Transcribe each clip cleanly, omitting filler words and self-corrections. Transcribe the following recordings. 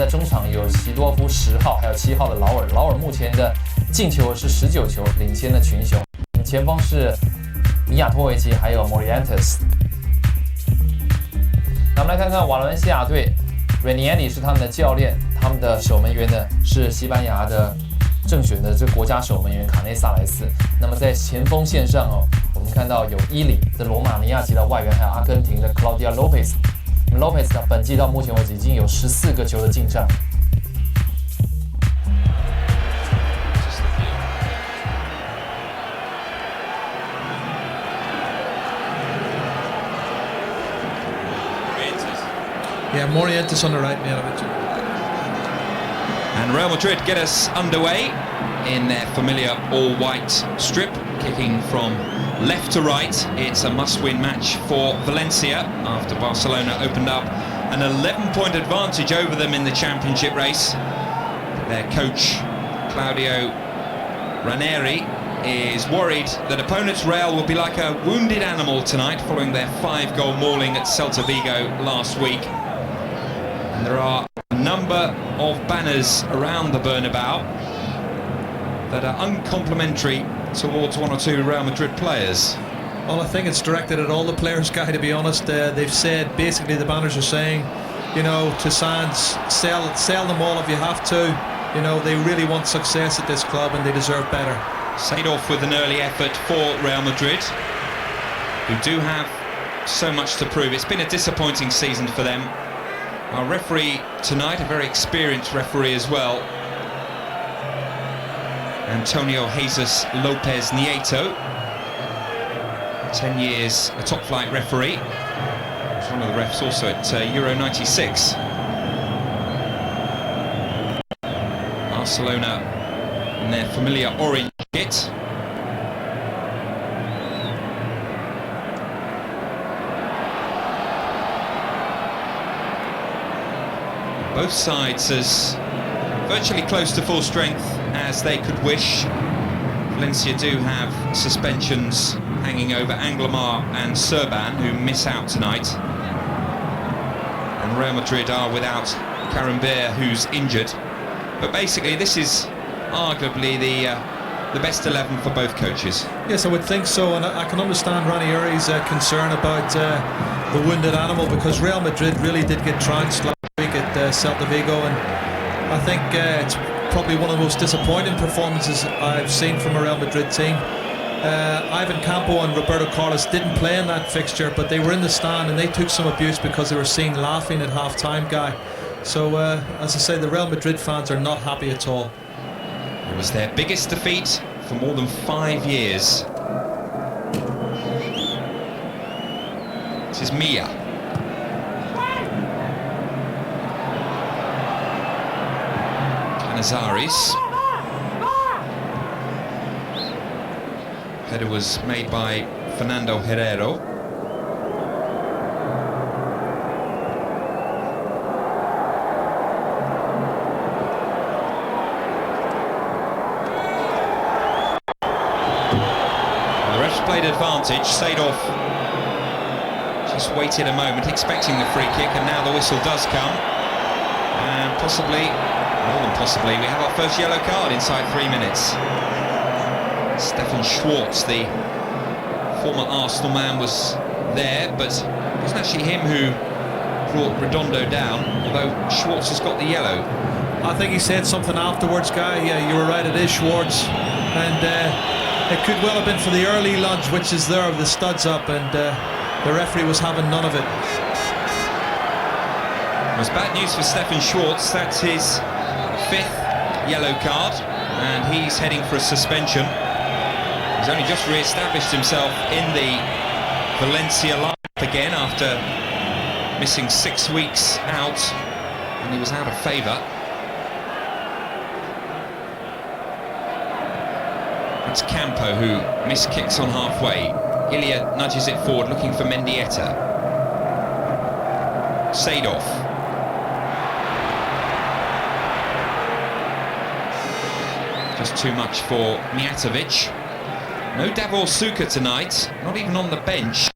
在中场有席多夫10号，还有7号的劳尔。劳尔目前的进球是19球，领先的群雄。前方是米亚托维奇，还有莫里安特斯。那我们来看看瓦伦西亚队 ，Ranieri 是他们的教练，他们的守门员呢是西班牙的正选的这个国家守门员卡内萨莱斯。那么在前锋线上哦，我们看到有伊里的罗马尼亚籍的外援，还有阿根廷的 Claudia Lopez。Lopez 呢，本季到目前为止已经有14个球的进账。Yeah, Morientes on the right, Mialovic. And Real Madrid get us underway in their familiar all-white strip, kicking from left to right. It's a must-win match for Valencia after Barcelona opened up an 11-point advantage over them in the championship race. Their coach, Claudio Ranieri, is worried that opponents Real will be like a wounded animal tonight following their 5-goal mauling at Celta Vigo last week. And there are a number of banners around the Bernabeu that are uncomplimentary towards one or two Real Madrid players. Well, I think it's directed at all the players, Guy, to be honest. They've said, basically the banners are saying, you know, to Sands, sell them all if you have to. You know, they really want success at this club and they deserve better. Seedorf with an early effort for Real Madrid, who do have so much to prove. It's been a disappointing season for them. Our referee tonight, a very experienced referee as well, Antonio Jesus Lopez Nieto, 10 years a top-flight referee. He's one of the refs also at Euro 96. Barcelona in their familiar orange kit. Both sides as virtually close to full strength as they could wish. Valencia do have suspensions hanging over Anglemar and Serban, who miss out tonight. And Real Madrid are without Carambert, who's injured. But basically this is arguably the best 11 for both coaches. Yes, I would think so, and I can understand Ranieri's concern about the wounded animal, because Real Madrid really did get trounced last week at Celta Vigo, and I think it's probably one of the most disappointing performances I've seen from a Real Madrid team. Ivan Campo and Roberto Carlos didn't play in that fixture, but they were in the stand and they took some abuse because they were seen laughing at half-time, Guy. So, as I say, the Real Madrid fans are not happy at all. It was their biggest defeat for more than 5 years. This is Mia. Canizares. Header was made by Fernando Herrero. Played advantage. Seedorf just waited a moment, expecting the free kick, and now the whistle does come. And possibly, more than possibly, we have our first yellow card inside 3 minutes. Stefan Schwarz, the former Arsenal man, was there, but it wasn't actually him who brought Redondo down, although Schwarz has got the yellow. I think he said something afterwards, Guy. Yeah, you were right, it is Schwarz. And it could well have been for the early lunge, which is there, with the studs up, and the referee was having none of it. It was bad news for Stefan Schwarz. That's his 5th yellow card, and he's heading for a suspension. He's only just re-established himself in the Valencia lineup again after missing 6 weeks out, and he was out of favour. It's Campo who missed kicks on halfway. Ilya nudges it forward, looking for Mendieta. Seedorf. Just too much for Mijatovic. No Davor Suker tonight, not even on the bench.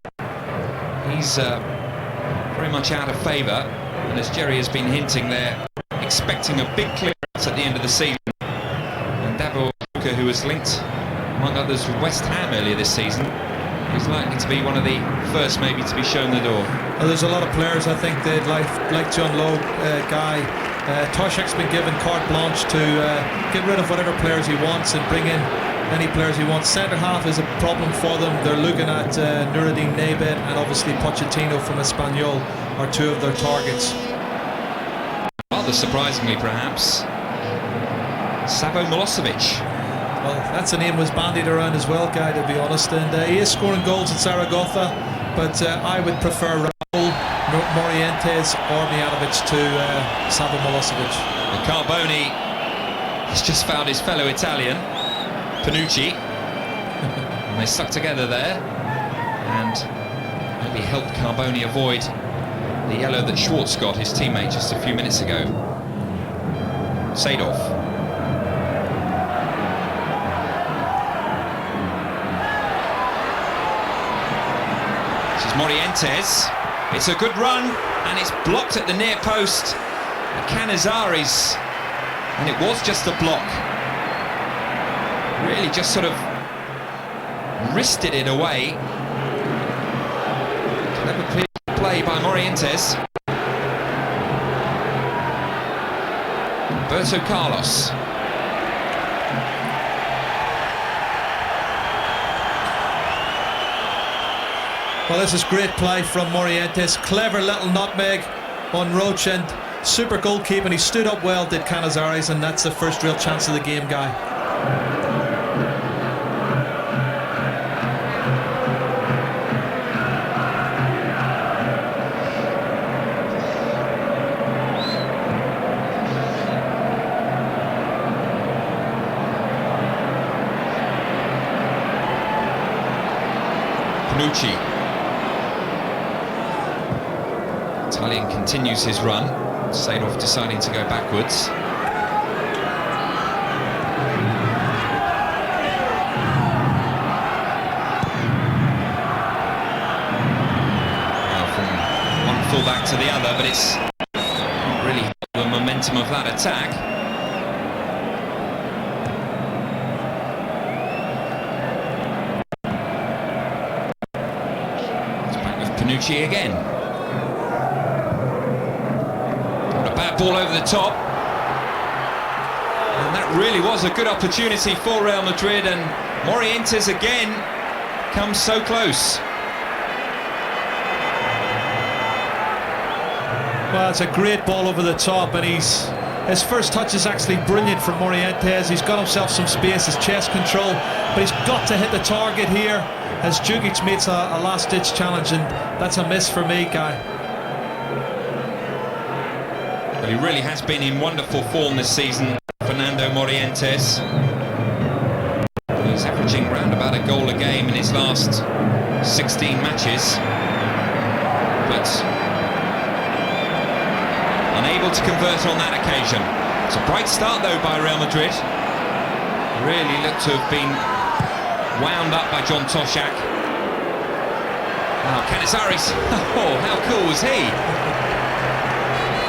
He's very much out of favour, and as Jerry has been hinting, there expecting a big clearance at the end of the season. And Davor, who was linked, among others, with West Ham earlier this season, is likely to be one of the first maybe to be shown the door. Well, there's a lot of players I think they'd like to unload. Guy Toshak's been given carte blanche to get rid of whatever players he wants and bring in any players he wants. Centre half is a problem for them. They're looking at Nuruddin Nebet and obviously Pochettino from Espanyol are two of their targets. Rather surprisingly, perhaps, Savo Milosevic. Well, that's a name was bandied around as well, Guy, to be honest, and he is scoring goals at Zaragoza, but I would prefer Raul, Morientes or Mijatovic to Savo Milosevic. And Carboni has just found his fellow Italian, Panucci, and they stuck together there and maybe helped Carboni avoid the yellow that Schwartz got, his teammate, just a few minutes ago. Seedorf. Morientes, it's a good run and it's blocked at the near post. Canizares, and it was just a block. Really just sort of wristed it away. Clever play by Morientes. Roberto Carlos. Well, this is great play from Morientes. Clever little nutmeg on Roach and super goalkeeping. He stood up well, did Canizares, and that's the first real chance of the game, Guy. Panucci. Italian continues his run. Seedorf deciding to go backwards. Well, from one fullback to the other, but it's not really the momentum of that attack. It's back with Panucci again. Ball over the top, and that really was a good opportunity for Real Madrid, and Morientes again comes so close. Well, it's a great ball over the top, and his first touch is actually brilliant from Morientes. He's got himself some space, his chest control, but he's got to hit the target here as Djukic makes a last-ditch challenge, and that's a miss for me, Guy. But he really has been in wonderful form this season, Fernando Morientes. He's averaging around about a goal a game in his last 16 matches, but unable to convert on that occasion. It's a bright start though by Real Madrid. Really looked to have been wound up by John Toshak. Now Canizares, oh, how cool was he?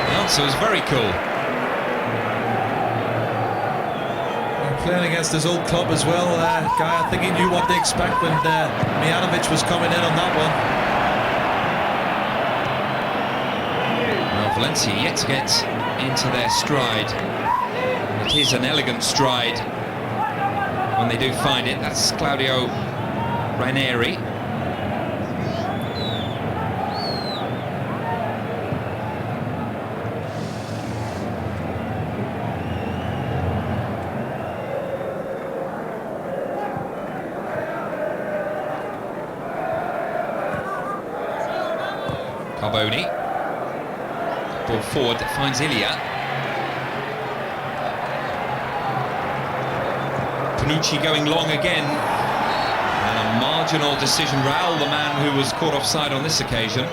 The answer was very cool. Playing against his old club as well, Guy. I think he knew what to expect when Mijatovic was coming in on that one. Well, Valencia yet to get into their stride. It is an elegant stride when they do find it. That's Claudio Ranieri. Carboni. Ball forward that finds Ilya. Panucci going long again. And a marginal decision. Raul, the man who was caught offside on this occasion.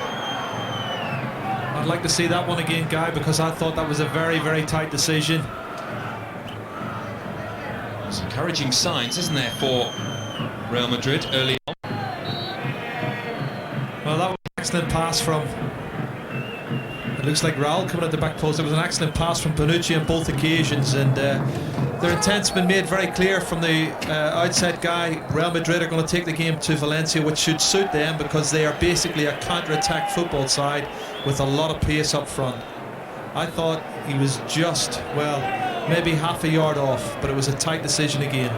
I'd like to see that one again, Guy, because I thought that was a very, very tight decision. There's encouraging signs, isn't there, for Real Madrid early on? Well, that was an excellent pass from It looks like Raul coming at the back post. It was an excellent pass from Bonucci on both occasions, and their intent's been made very clear from the outside guy. Real Madrid are going to take the game to Valencia, which should suit them because they are basically a counter-attack football side with a lot of pace up front. I thought he was just, well, maybe half a yard off, but it was a tight decision again.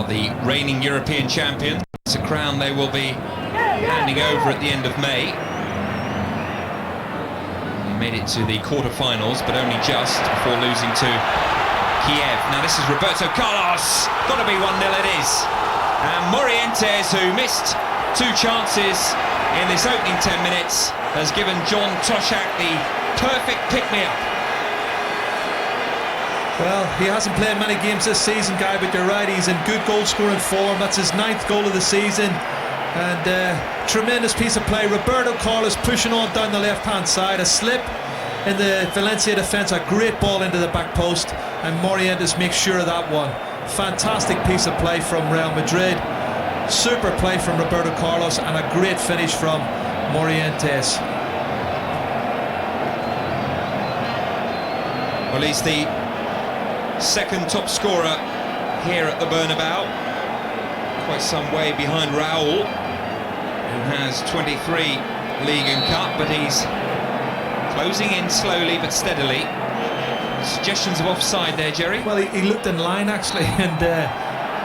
The reigning European champion. It's a crown they will be handing over at the end of May. They made it to the quarter-finals, but only just before losing to Kiev. Now this is Roberto Carlos. Got to be 1-0 it is. And Morientes, who missed 2 chances in this opening 10 minutes, has given John Toshak the perfect pick-me-up. Well, he hasn't played many games this season, Guy, but you're right, he's in good goal-scoring form. That's his 9th goal of the season, and tremendous piece of play. Roberto Carlos pushing on down the left-hand side, a slip in the Valencia defence, a great ball into the back post, and Morientes makes sure of that one. Fantastic piece of play from Real Madrid, super play from Roberto Carlos, and a great finish from Morientes. Well, he's the second top scorer here at the Bernabeu, quite some way behind Raul, who has 23 League and Cup, but he's closing in slowly but steadily. Suggestions of offside there, Jerry? Well, he looked in line actually, and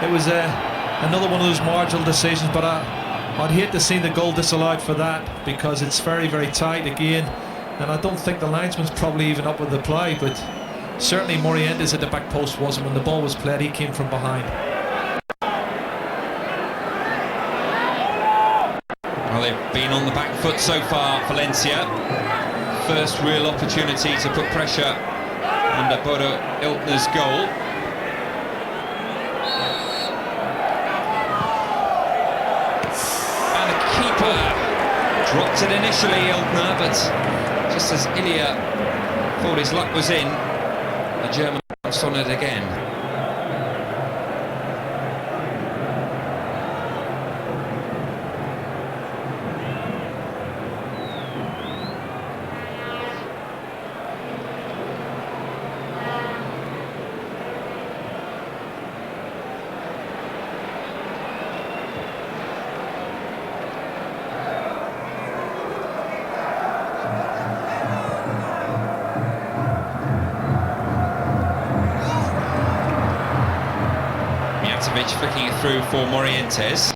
it was another one of those marginal decisions, but I'd hate to see the goal disallowed for that, because it's very, very tight again, and I don't think the linesman's probably even up with the play, but certainly Morientes at the back post wasn't. When the ball was played, he came from behind. Well, they've been on the back foot so far, Valencia. First real opportunity to put pressure under Bodo Iltner's goal. And the keeper dropped it initially, Iltner, but just as Ilya thought his luck was in, the German bounced on it again. Flicking it through for Morientes.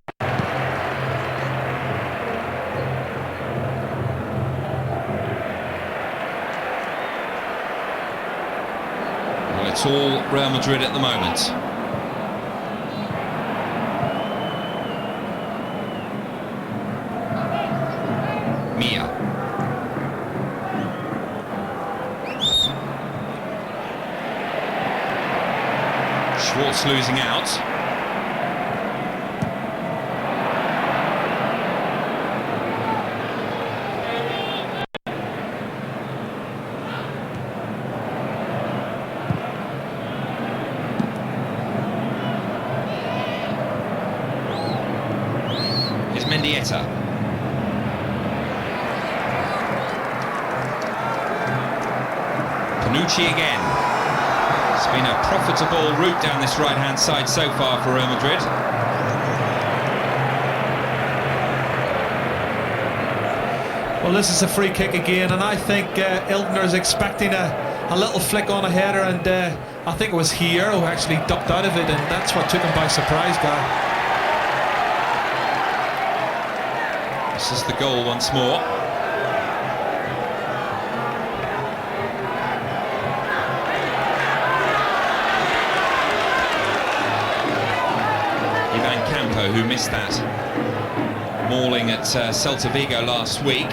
Well, it's all Real Madrid at the moment. Mia. Schwartz losing out. Mendieta. Bonucci again. It's been a profitable route down this right-hand side so far for Real Madrid. Well, this is a free kick again, and I think Iltner is expecting a little flick on a header, and I think it was here who actually ducked out of it, and that's what took him by surprise, Guy. This is the goal once more. Ivan Campo, who missed that mauling at Celta Vigo last week.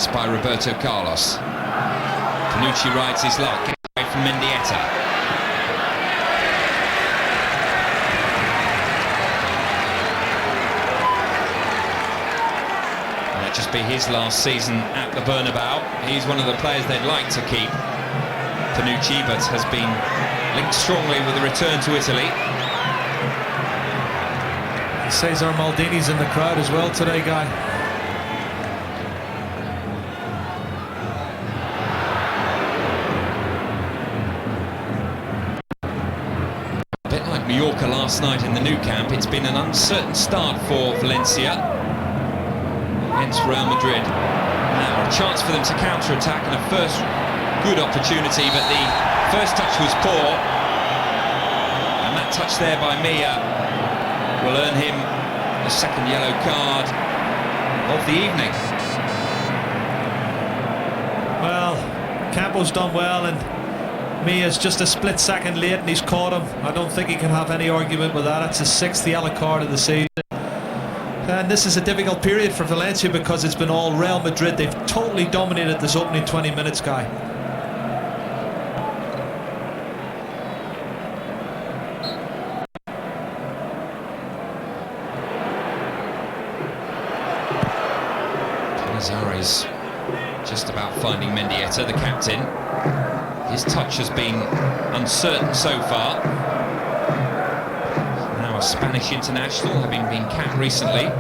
pass by Roberto Carlos. Panucci rides his luck, gets away from Mendieta. That'll just be his last season at the Bernabeu. He's one of the players they'd like to keep, Panucci, but has been linked strongly with the return to Italy. Cesar Maldini's in the crowd as well today, Guy. A bit like Mallorca last night in the Nou Camp, it's been an uncertain start for Valencia against Real Madrid. Now a chance for them to counter-attack and a first good opportunity, but the first touch was poor, and that touch there by Mia will earn him the second yellow card of the evening. Well, Campo's done well, and Mia's just a split second late, and he's caught him. I don't think he can have any argument with that. That's his 6th yellow card of the season. And this is a difficult period for Valencia because it's been all Real Madrid. They've totally dominated this opening 20 minutes, Guy. Canizares just about finding Mendieta, the captain. His touch has been uncertain so far. Now a Spanish international, having been capped recently.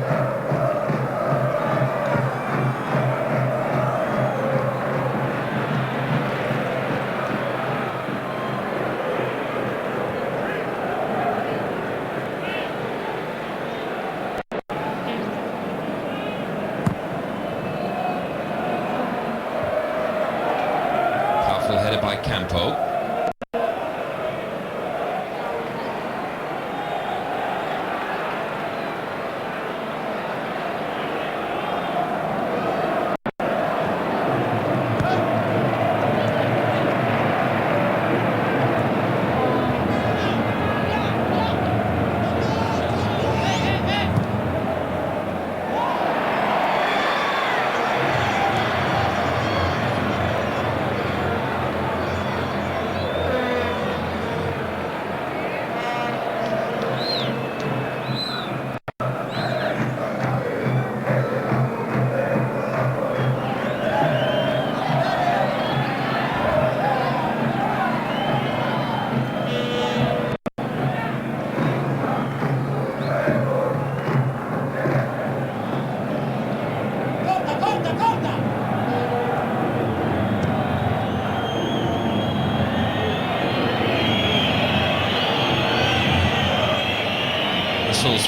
Headed by Campo.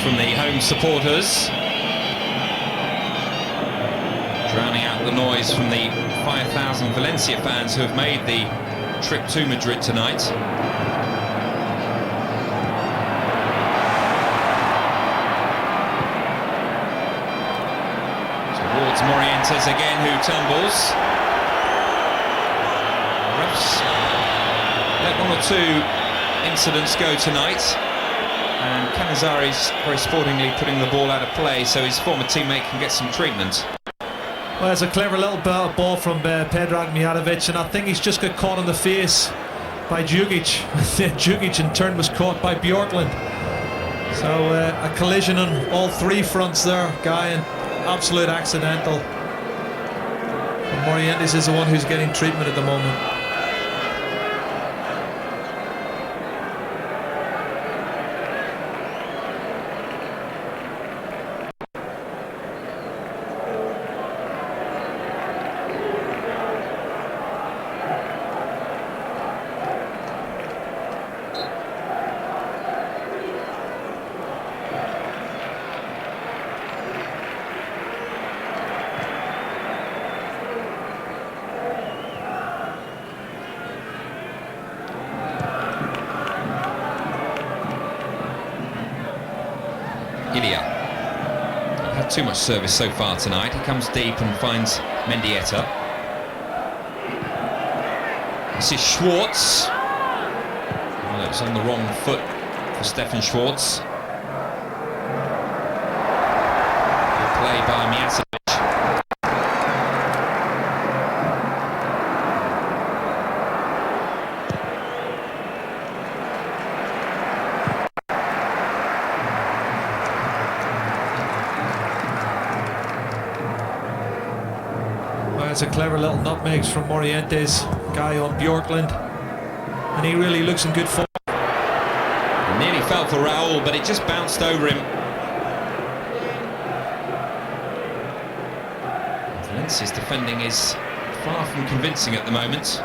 From the home supporters, drowning out the noise from the 5,000 Valencia fans who have made the trip to Madrid tonight. Towards Morientes again, who tumbles. Refs let one or two incidents go tonight. And Canizares very sportingly putting the ball out of play so his former teammate can get some treatment. Well, it's a clever little ball from Predrag Mijatovic, and I think he's just got caught in the face by Djukic. Djukic in turn was caught by Bjorklund. So a collision on all three fronts there, Guy, and absolute accidental. And Morientes is the one who's getting treatment at the moment. Had too much service so far tonight. He comes deep and finds Mendieta. This is Schwartz. Well, it's on the wrong foot for Stefan Schwartz. Good play by Mijatovic. There's a clever little nutmegs from Morientes, guy on Bjorkland, and he really looks in good form. He nearly fell for Raul, but it just bounced over him. Valencia's defending is far from convincing at the moment.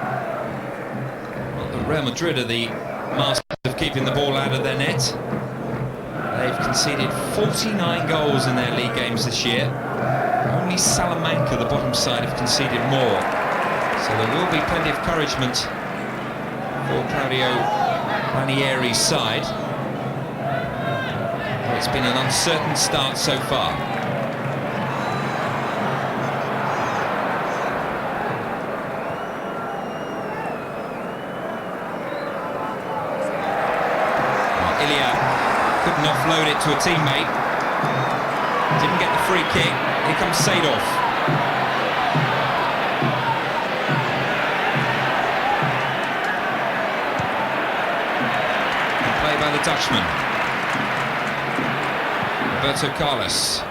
Well, the Real Madrid are the masters of keeping the ball out of their net. They've conceded 49 goals in their league games this year. Only Salamanca, the bottom side, have conceded more. So there will be plenty of encouragement for Claudio Ranieri's side. But it's been an uncertain start so far. Couldn't offload it to a teammate. Didn't get the free kick. Here comes Seedorf. Good play by the Dutchman. Roberto Carlos.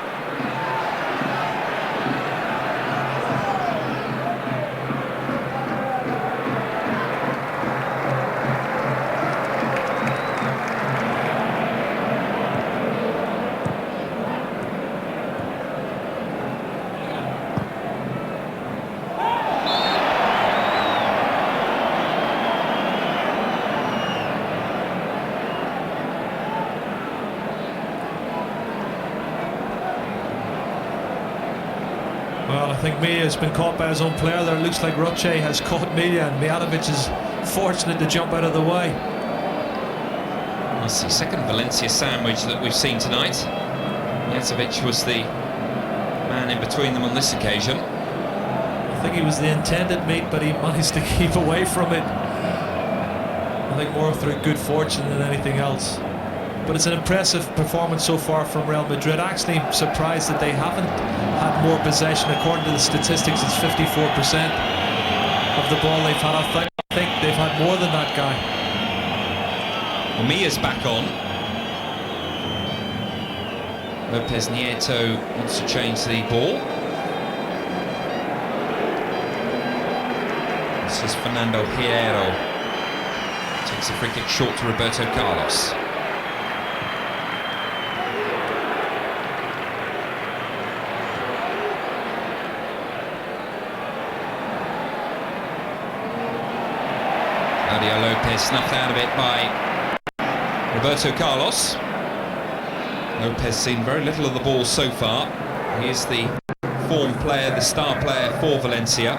Well, I think Mia has been caught by his own player there. It looks like Roche has caught Mia, and Mijatovic is fortunate to jump out of the way. That's the second Valencia sandwich that we've seen tonight. Mijatovic was the man in between them on this occasion. I think he was the intended mate, but he managed to keep away from it. I think more through good fortune than anything else. But it's an impressive performance so far from Real Madrid. Actually, I'm surprised that they haven't had more possession. According to the statistics, it's 54% of the ball they've had. I think they've had more than that guy. Well, Mia's back on. Lopez Nieto wants to change the ball. This is Fernando Hierro. Takes a free kick short to Roberto Carlos. Claudio Lopez snuffed out of it by Roberto Carlos. Lopez seen very little of the ball so far. He is the form player, the star player for Valencia.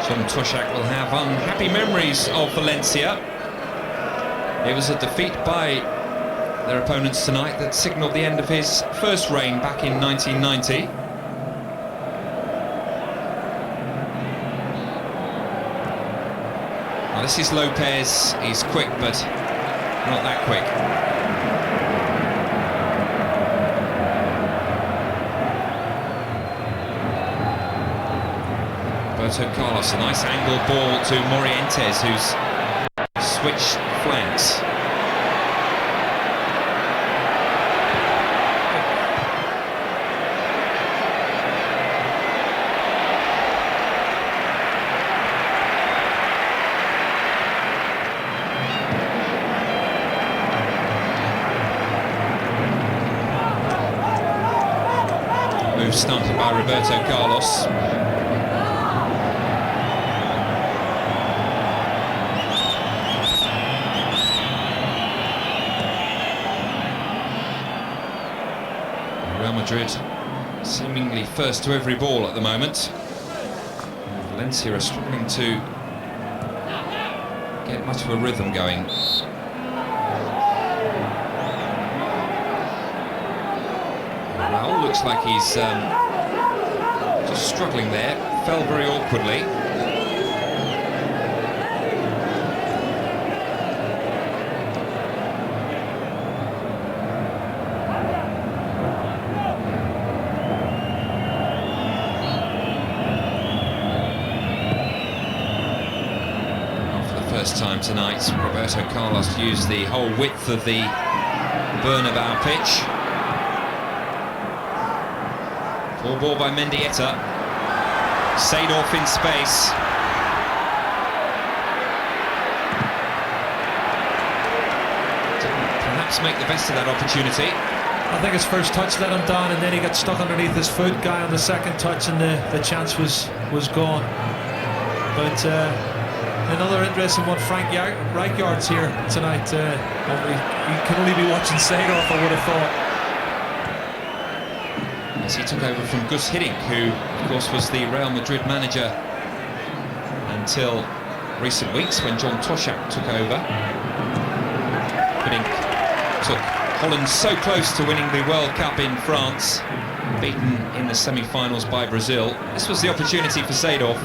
John Toshak will have unhappy memories of Valencia. It was a defeat by their opponents tonight that signalled the end of his first reign back in 1990. Now this is Lopez. He's quick, but not that quick. Roberto Carlos, a nice angled ball to Morientes, who's switched flanks. Move started by Roberto Carlos. Real Madrid seemingly first to every ball at the moment. Valencia are struggling to get much of a rhythm going. Raul looks like he's just struggling there, fell very awkwardly. First time tonight, Roberto Carlos used the whole width of the Bernabeu pitch. Full ball by Mendieta. Seedorf in space. Didn't perhaps make the best of that opportunity. I think his first touch let him down, and then he got stuck underneath his foot. Guy on the second touch, and the chance was gone. But another interesting one, Frank Rijkaard's here tonight. He can only be watching Seedorf, I would have thought. As he took over from Gus Hiddink, who, of course, was the Real Madrid manager until recent weeks when John Toshak took over. Hiddink took Holland so close to winning the World Cup in France, beaten in the semi-finals by Brazil. This was the opportunity for Seedorf.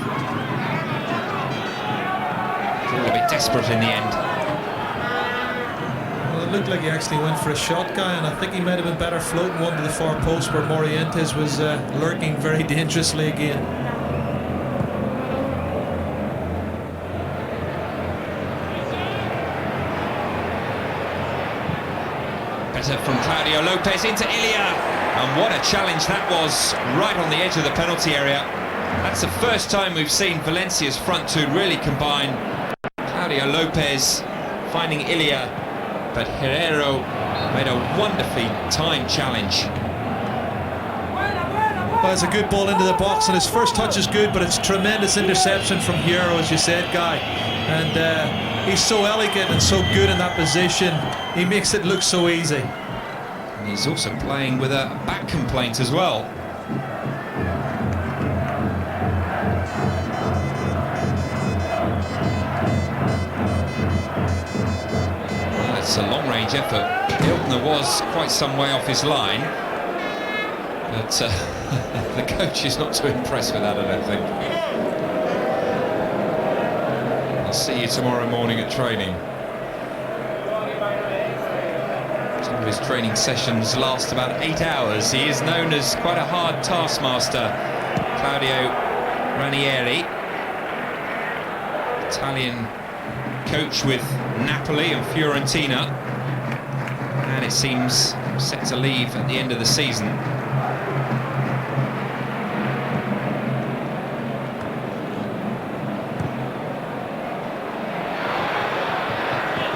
A bit desperate in the end. Well, it looked like he actually went for a shot, Guy, and I think he might have been better floating one to the far post where Morientes was lurking very dangerously again. Better from Claudio Lopez into Ilya, and what a challenge that was, right on the edge of the penalty area. That's the first time we've seen Valencia's front two really combine. Claudio Lopez finding Ilya, but Herrero made a wonderfully timed challenge. Well, it's a good ball into the box, and his first touch is good, but it's tremendous interception from Herrero, as you said, Guy. And he's so elegant and so good in that position. He makes it look so easy. And he's also playing with a back complaint as well. It's a long-range effort. Ilkner was quite some way off his line, but the coach is not too impressed with that, I don't think. I'll see you tomorrow morning at training. Some of his training sessions last about 8 hours. He is known as quite a hard taskmaster, Claudio Ranieri, Italian coach with Napoli and Fiorentina, and it seems set to leave at the end of the season.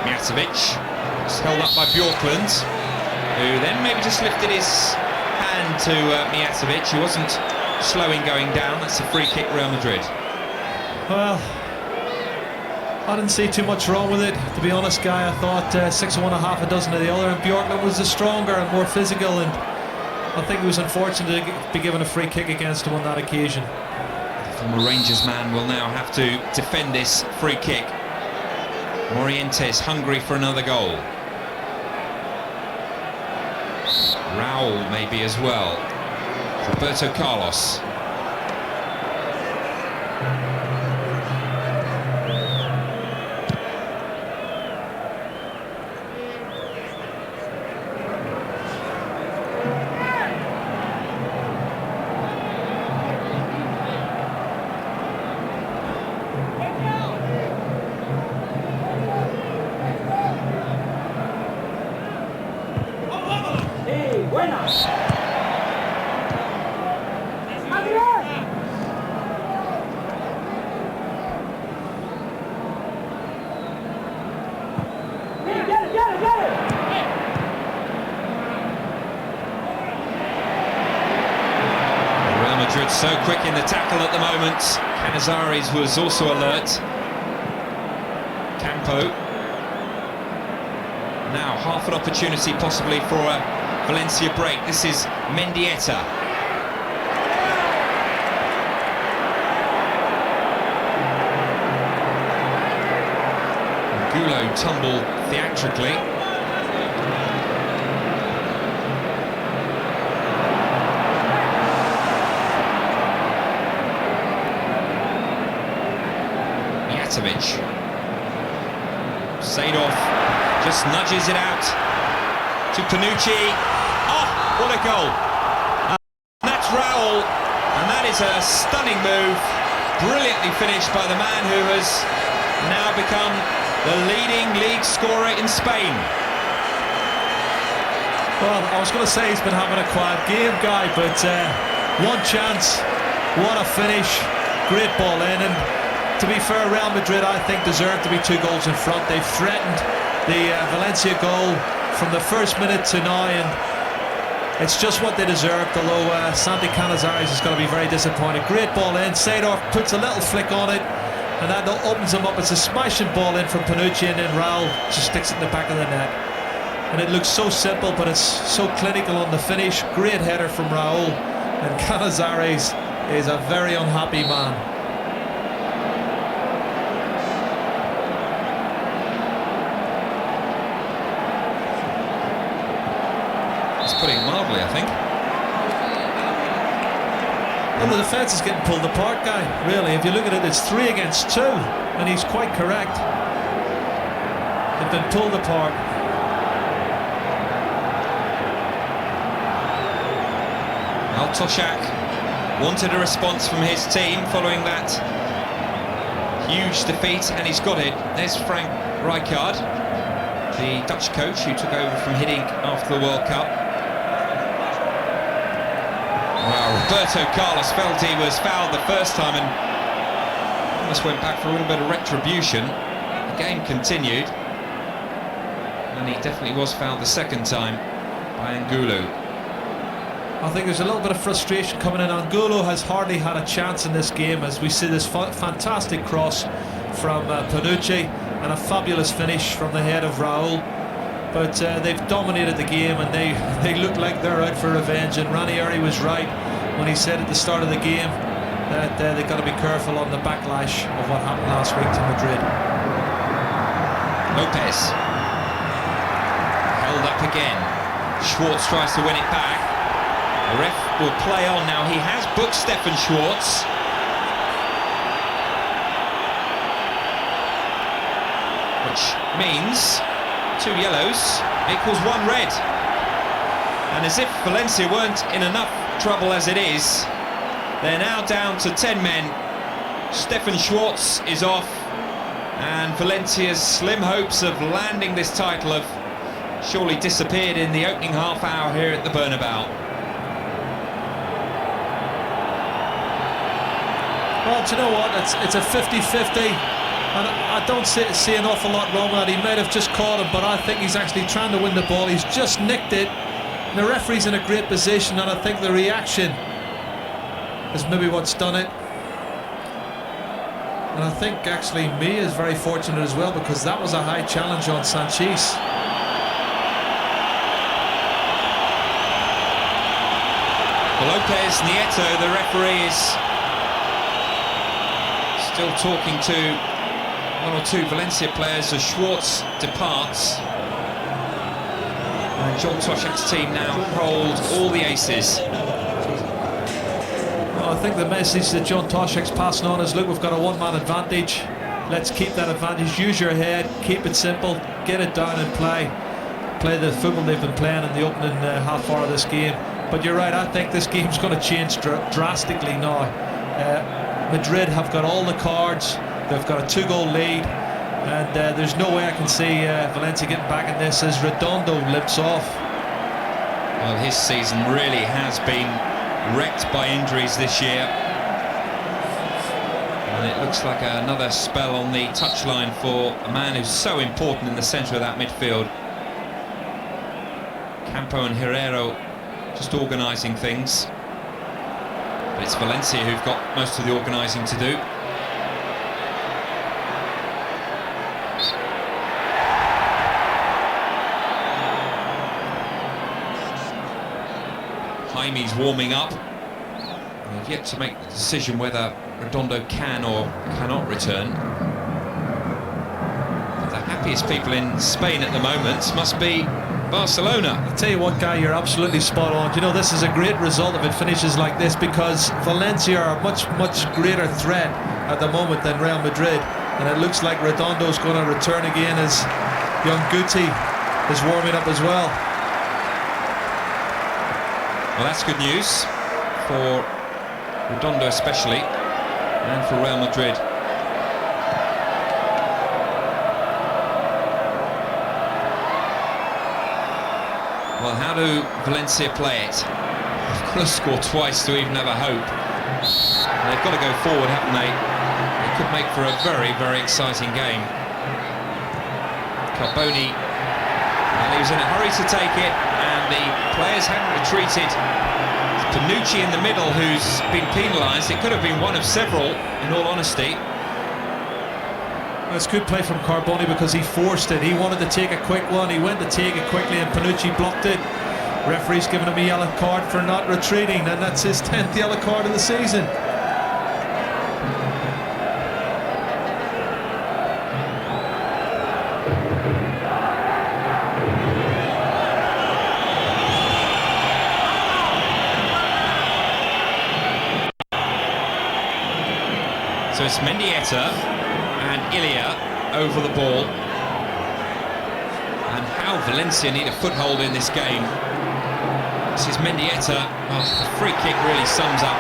Mijatovic was held up by Bjorklund, who then maybe just lifted his hand to Mijatovic, who wasn't slow in going down. That's a free kick, Real Madrid. Well, I didn't see too much wrong with it, to be honest, Guy. I thought 6 of one, half a dozen of the other, and Bjorklund was the stronger and more physical, and I think it was unfortunate to be given a free kick against him on that occasion. The former Rangers man will now have to defend this free kick. Morientes hungry for another goal. Raul maybe as well. Roberto Carlos. So quick in the tackle at the moment. Canizares was also alert. Campo. Now half an opportunity possibly for a Valencia break. This is Mendieta. Gulo tumbled theatrically. Mijatovic. Seedorf just nudges it out to Panucci. Oh, what a goal! That's Raul, and that is a stunning move, brilliantly finished by the man who has now become the leading league scorer in Spain. Well, I was going to say he's been having a quiet game, Guy, but one chance, what a finish, great ball in, and to be fair, Real Madrid, I think, deserved to be 2 goals in front. They've threatened the Valencia goal from the first minute to now, and it's just what they deserved, although Santi Canizares is going to be very disappointed. Great ball in, Seedorf puts a little flick on it, and that opens him up. It's a smashing ball in from Panucci, and then Raul just sticks it in the back of the net. And it looks so simple, but it's so clinical on the finish. Great header from Raul, and Canizares is a very unhappy man. He's putting it mildly, I think. Well, the defence is getting pulled apart, Guy, really. If you look at it, it's 3 against 2, and he's quite correct. They've been pulled apart. Toshak wanted a response from his team following that huge defeat, and he's got it. There's Frank Rijkaard, the Dutch coach who took over from Hiddink after the World Cup. Well, Roberto Carlos felt he was fouled the first time and almost went back for a little bit of retribution. The game continued, and he definitely was fouled the second time by Angulo. I think there's a little bit of frustration coming in. Angulo has hardly had a chance in this game, as we see this fantastic cross from Panucci and a fabulous finish from the head of Raul. But they've dominated the game, and they look like they're out for revenge. And Ranieri was right when he said at the start of the game that they've got to be careful on the backlash of what happened last week to Madrid. Lopez held up again. Schwartz tries to win it back. The ref will play on now. He has booked Stefan Schwartz. Which means 2 yellows equals 1 red. And as if Valencia weren't in enough trouble as it is, they're now down to 10 men. Stefan Schwartz is off, and Valencia's slim hopes of landing this title have surely disappeared in the opening half hour here at the Bernabeu. Well, do you know what? It's a 50-50, and I don't see an awful lot wrong with that. He might have just caught him, but I think he's actually trying to win the ball. He's just nicked it. The referee's in a great position, and I think the reaction is maybe what's done it. And I think actually Mia is very fortunate as well, because that was a high challenge on Sanchez. Lopez Nieto, the referee, is still talking to 1 or 2 Valencia players as Schwartz departs. And John Toshak's team now hold all the aces. Well, I think the message that John Toshak's passing on is, look, we've got a 1-man advantage. Let's keep that advantage. Use your head, keep it simple, get it down and play the football they've been playing in the opening half hour of this game. But you're right, I think this game's going to change drastically now. Madrid have got all the cards, they've got a 2-goal lead, and there's no way I can see Valencia getting back in this as Redondo limps off. Well, his season really has been wrecked by injuries this year, and it looks like another spell on the touchline for a man who's so important in the centre of that midfield. Campo and Herrero just organising things. But it's Valencia who've got most of the organising to do. Jaime's warming up. They've yet to make the decision whether Redondo can or cannot return. The happiest people in Spain at the moment must be Barcelona. I tell you what, Guy, you're absolutely spot on. You know, this is a great result if it finishes like this, because Valencia are a much greater threat at the moment than Real Madrid. and it looks like Redondo's going to return again as young Guti is warming up as well. Well, that's good news for Redondo especially, and for Real Madrid. Well, how do Valencia play it? They've got to score twice to even have a hope. And they've got to go forward, haven't they? It could make for a very, very exciting game. Carboni, well, he was in a hurry to take it, and the players hadn't retreated. It's Panucci in the middle who's been penalised. It could have been one of several, in all honesty. That's good play from Carboni because he forced it. He wanted to take a quick one. He went to take it quickly and Panucci blocked it. Referee's given him a yellow card for not retreating, and that's his 10th yellow card of the season. So it's Mendieta and Ilya over the ball, and how Valencia need a foothold in this game. This is Mendieta. Oh, the free kick really sums up.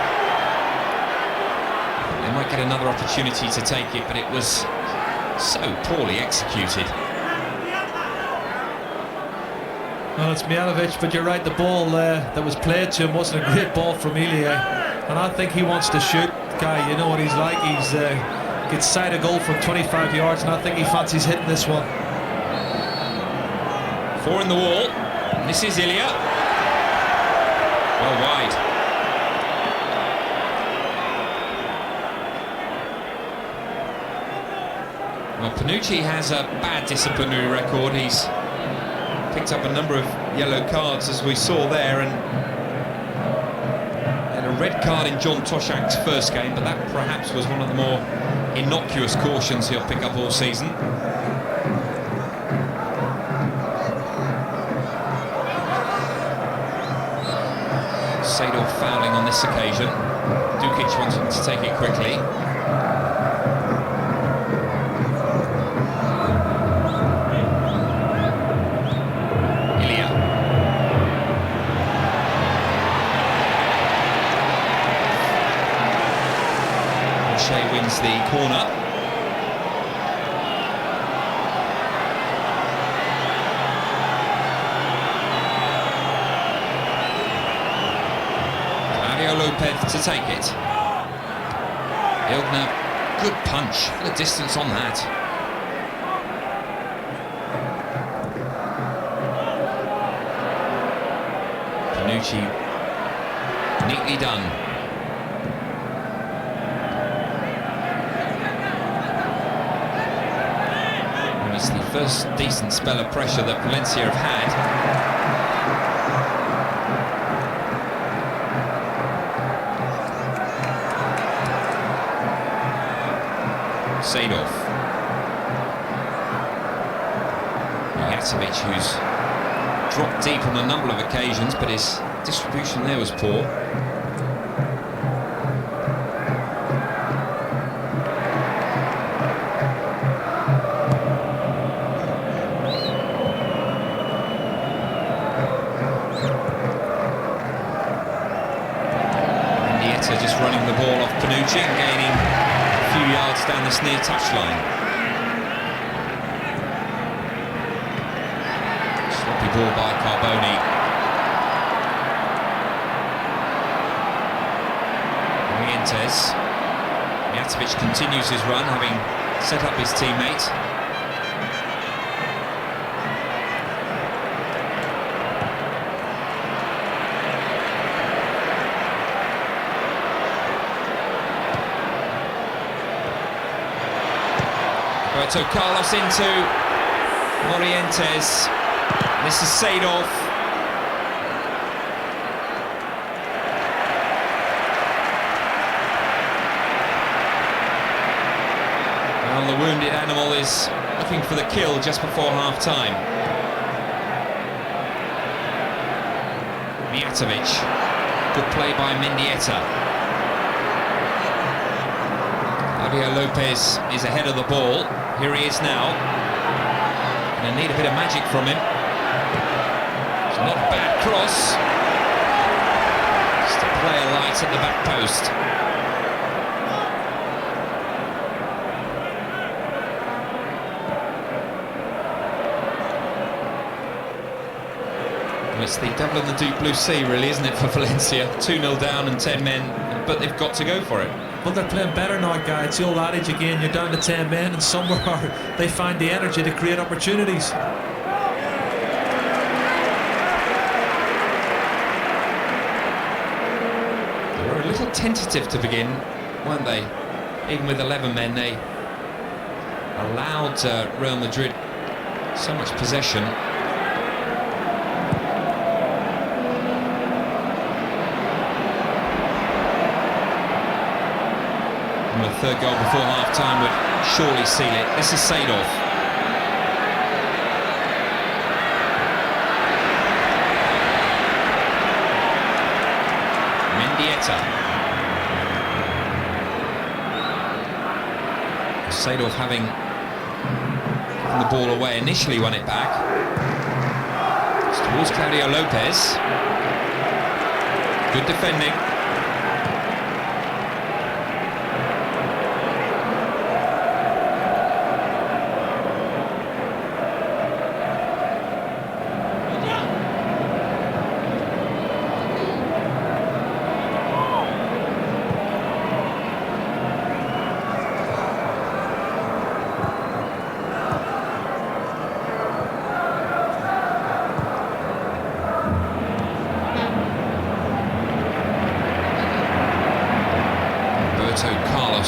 They might get another opportunity to take it, but it was so poorly executed. Well, it's Mijatovic, but you're right, the ball that was played to him wasn't a great ball from Ilya, and I think he wants to shoot. Guy, you know what he's like. He's gets sight of goal from 25 yards, and I think he fancies hitting this one. 4 in the wall. This is Ilya. Well wide. Well, Panucci has a bad disciplinary record. He's picked up a number of yellow cards, as we saw there, and a red card in John Toshak's first game, but that perhaps was one of the more innocuous cautions he'll pick up all season. Sador fouling on this occasion. Dukic wanting to take it quickly. Wins the corner. Mario Lopez to take it. Ilgner, good punch. What a distance on that. Panucci, neatly done. It's the first decent spell of pressure that Valencia have had. Sadov. Mijatovic, who's dropped deep on a number of occasions, but his distribution there was poor. Just running the ball off Panucci and gaining a few yards down this near touchline. Sloppy ball by Carboni. Orientes. Mijatovic continues his run, having set up his teammate. So Carlos into Morientes. This is Sadov. Well, the wounded animal is looking for the kill just before half-time. Mijatovic. Good play by Mendieta. Claudio Lopez is ahead of the ball. Here he is now. Gonna need a bit of magic from him. It's not a bad cross. Just a player light at the back post. Well, it's the double and the deep blue sea, really, isn't it, for Valencia? 2-0 down and 10 men, but they've got to go for it. Well, they're playing better now, guy. It's the old adage again, you're down to 10 men and somewhere they find the energy to create opportunities. They were a little tentative to begin, weren't they? Even with 11 men, they allowed Real Madrid so much possession. And a third goal before half-time would surely seal it. This is Seedorf. Mendieta. Seedorf having given the ball away, initially won it back. It's towards Claudio Lopez. Good defending.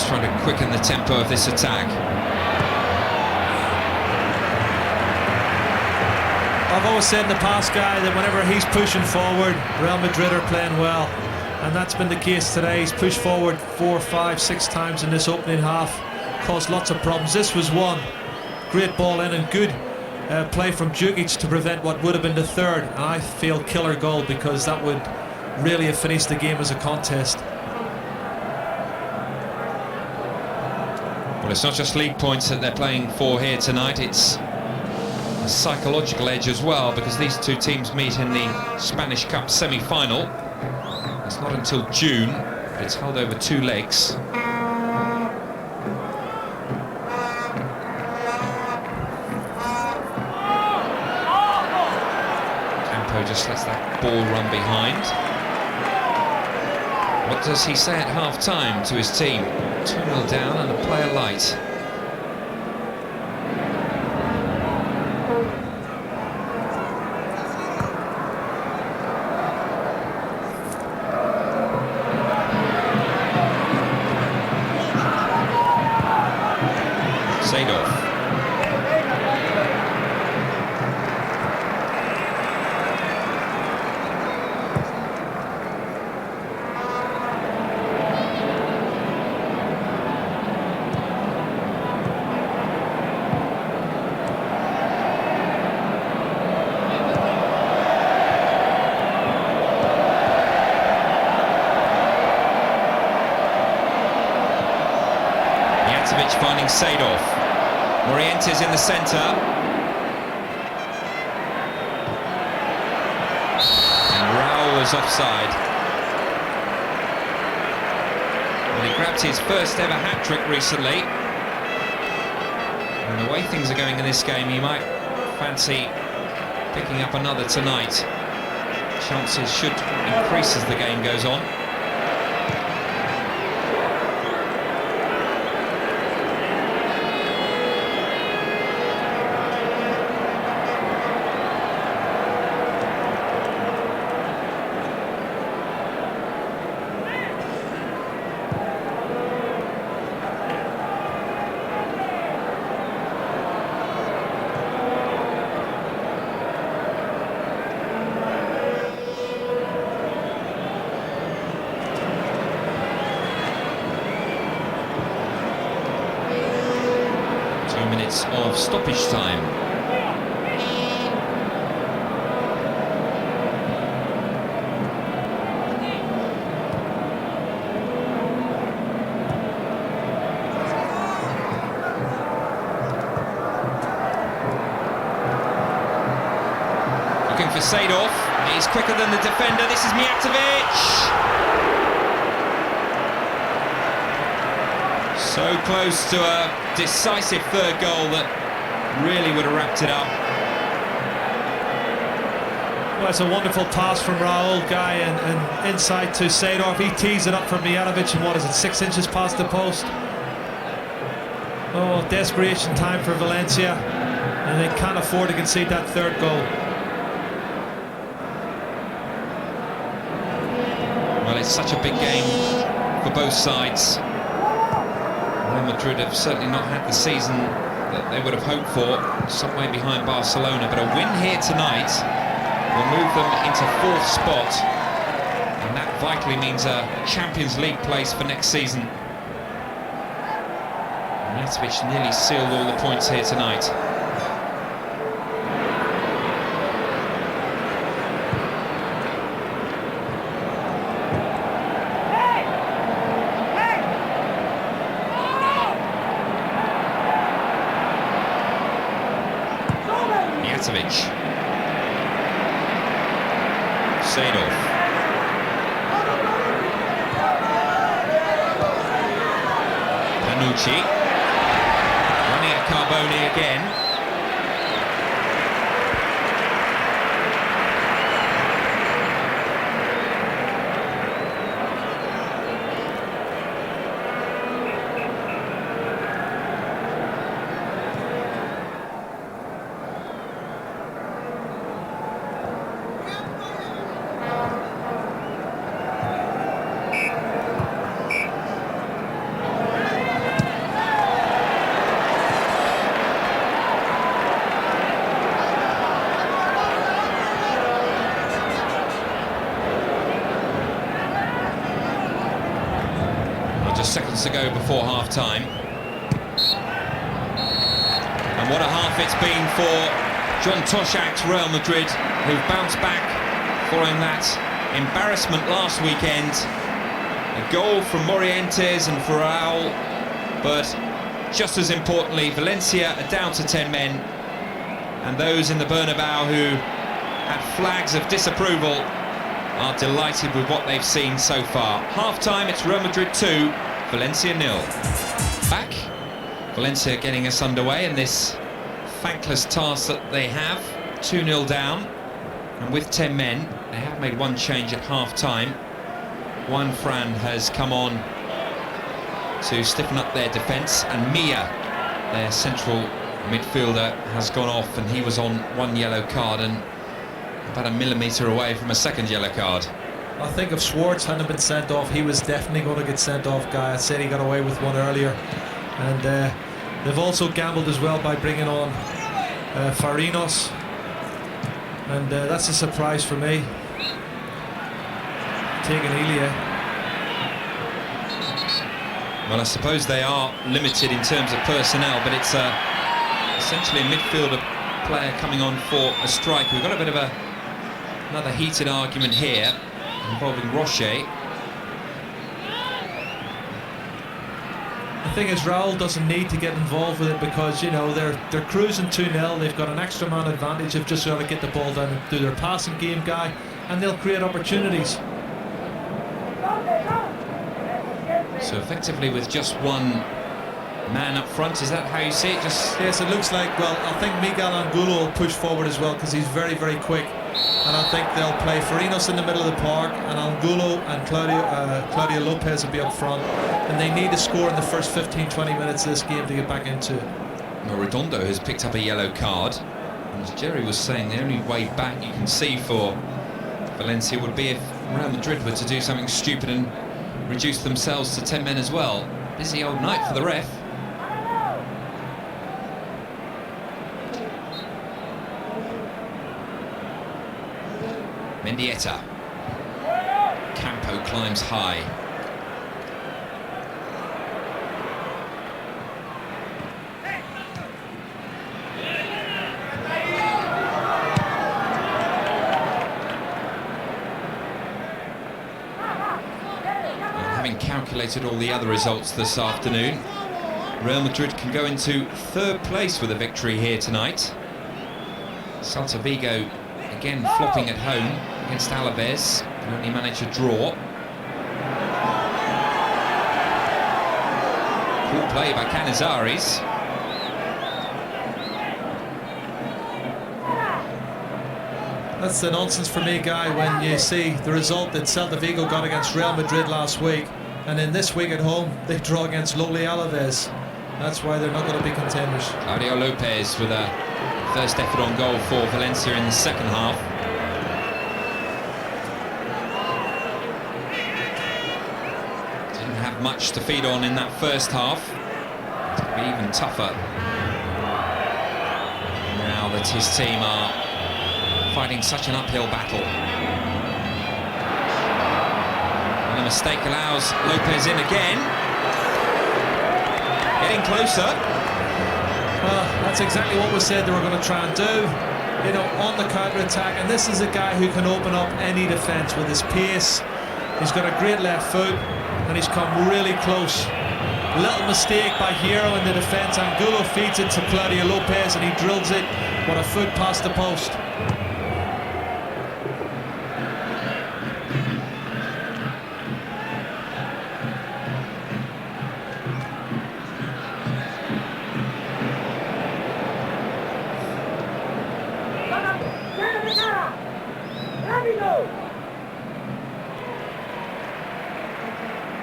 Trying to quicken the tempo of this attack. I've always said in the past, guy, that whenever he's pushing forward, Real Madrid are playing well, and that's been the case today. He's pushed forward 4, 5, 6 times in this opening half, caused lots of problems. This was one great ball in and good play from Djukic to prevent what would have been the third, and I feel killer goal, because that would really have finished the game as a contest. Well, it's not just league points that they're playing for here tonight, it's a psychological edge as well, because these two teams meet in the Spanish Cup semi-final. It's not until June, but it's held over 2 legs. Campo just lets that ball run behind. What does he say at half-time to his team? 2-0 down and a player light. Seedorf. Finding Seedorf. Morientes in the centre. And Raul is offside. Well, he grabbed his first ever hat-trick recently. And the way things are going in this game, he might fancy picking up another tonight. Chances should increase as the game goes on. Of stoppage time. Seedorf. He's quicker than the defender. This is Mijatovic. So close to a decisive third goal that really would have wrapped it up. Well, it's a wonderful pass from Raul, Guy, and inside to Seedorf. He tees it up for Mijatovic, and what is it, 6 inches past the post? Oh, desperation time for Valencia, and they can't afford to concede that third goal. Well, it's such a big game for both sides. Real Madrid have certainly not had the season that they would have hoped for, some way behind Barcelona, but a win here tonight will move them into 4th spot, and that vitally means a Champions League place for next season. Mijatovic nearly sealed all the points here tonight. Mijatovic. Seedorf. Panucci. Running at Carboni again. Seconds to go before half-time. And what a half it's been for John Toshak's Real Madrid, who've bounced back following that embarrassment last weekend. A goal from Morientes and Raul, but just as importantly, Valencia are down to 10 men, and those in the Bernabeu who had flags of disapproval are delighted with what they've seen so far. Half-time, it's Real Madrid 2, Valencia 0. Back, Valencia getting us underway in this thankless task that they have. 2-0 down, and with 10 men, they have made one change at half-time. Juan Fran has come on to stiffen up their defence, and Mia, their central midfielder, has gone off, and he was on 1 yellow card and about a millimetre away from a 2nd yellow card. I think if Schwartz hadn't been sent off, he was definitely going to get sent off, Guy. I said he got away with one earlier. And they've also gambled as well by bringing on Farinos. And that's a surprise for me. Taking Elia. Well, I suppose they are limited in terms of personnel, but it's essentially a midfielder player coming on for a striker. We've got a bit of another heated argument here involving Rocher. The thing is, Raul doesn't need to get involved with it because, you know, they're cruising 2-0. They've got an extra man advantage. They've just got to get the ball down and do their passing game, Guy, and they'll create opportunities. So effectively with just one man up front, is that how you see it? Yes, it looks like, well, I think Miguel Angulo will push forward as well because he's very, very quick. And I think they'll play Farinos in the middle of the park, and Angulo and Claudio Lopez will be up front. And they need to score in the first 15-20 minutes of this game to get back into it. Well, Redondo has picked up a yellow card. And as Jerry was saying, the only way back you can see for Valencia would be if Real Madrid were to do something stupid and reduce themselves to 10 men as well. Busy old night for the ref. Mendieta. Campo climbs high. Having calculated all the other results this afternoon, Real Madrid can go into 3rd place with a victory here tonight. Celta Vigo again flopping at home against Alaves, can only manage a draw. Cool play by Canizares. That's the nonsense for me, Guy, when you see the result that Celta Vigo got against Real Madrid last week, and then this week at home they draw against lowly Alaves. That's why they're not going to be contenders. Claudio Lopez with a first effort on goal for Valencia in the second half. Didn't have much to feed on in that first half. It's going to be even tougher now that his team are fighting such an uphill battle. And a mistake allows Lopez in again. Getting closer. Well, that's exactly what we said they were going to try and do, you know, on the counter-attack. And this is a guy who can open up any defence with his pace. He's got a great left foot, and he's come really close. Little mistake by Hierro in the defence. Angulo feeds it to Claudio Lopez, and he drills it. What a foot past the post.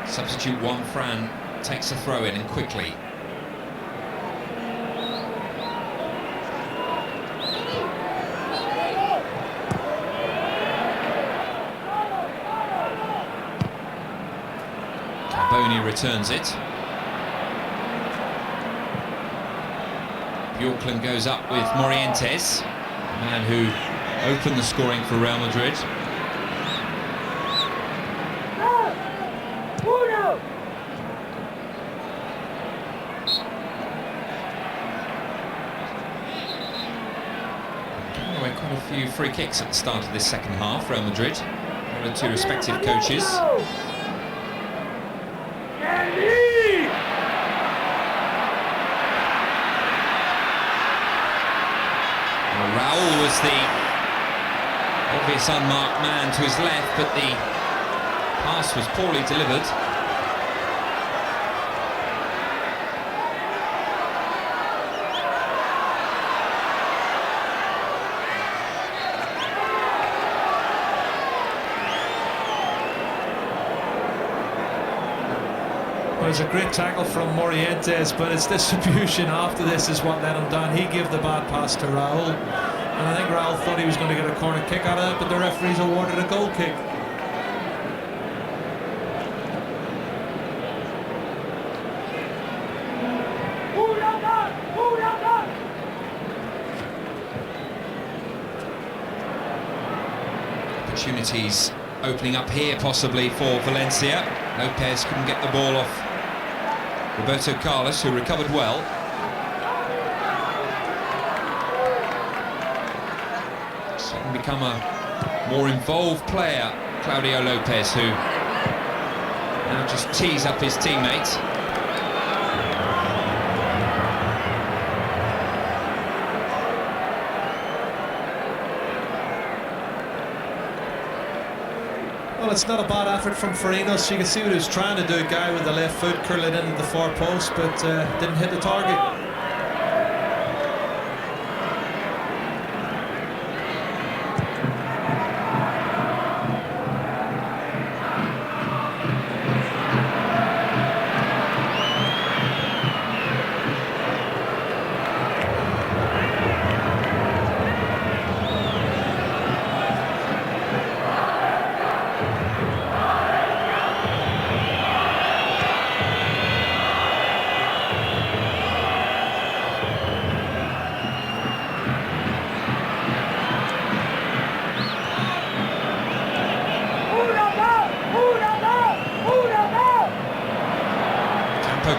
Substitute Juan Fran takes a throw in and quickly. Carboni returns it. Bjorklund goes up with Morientes, the man who opened the scoring for Real Madrid. Quite a few free kicks at the start of this second half, Real Madrid, for the two respective coaches. Well, Raul was the obvious unmarked man to his left, but the pass was poorly delivered. It was a great tackle from Morientes, but his distribution after this is what let him down. He gave the bad pass to Raul, and I think Raul thought he was going to get a corner kick out of it, but the referees awarded a goal kick. Opportunities opening up here possibly for Valencia. Lopez couldn't get the ball off Roberto Carlos, who recovered well. So he can become a more involved player, Claudio Lopez, who now just tees up his teammate. Well, it's not a bad effort from Farinos. You can see what he was trying to do, guy with the left foot, curl it into the far post, but didn't hit the target.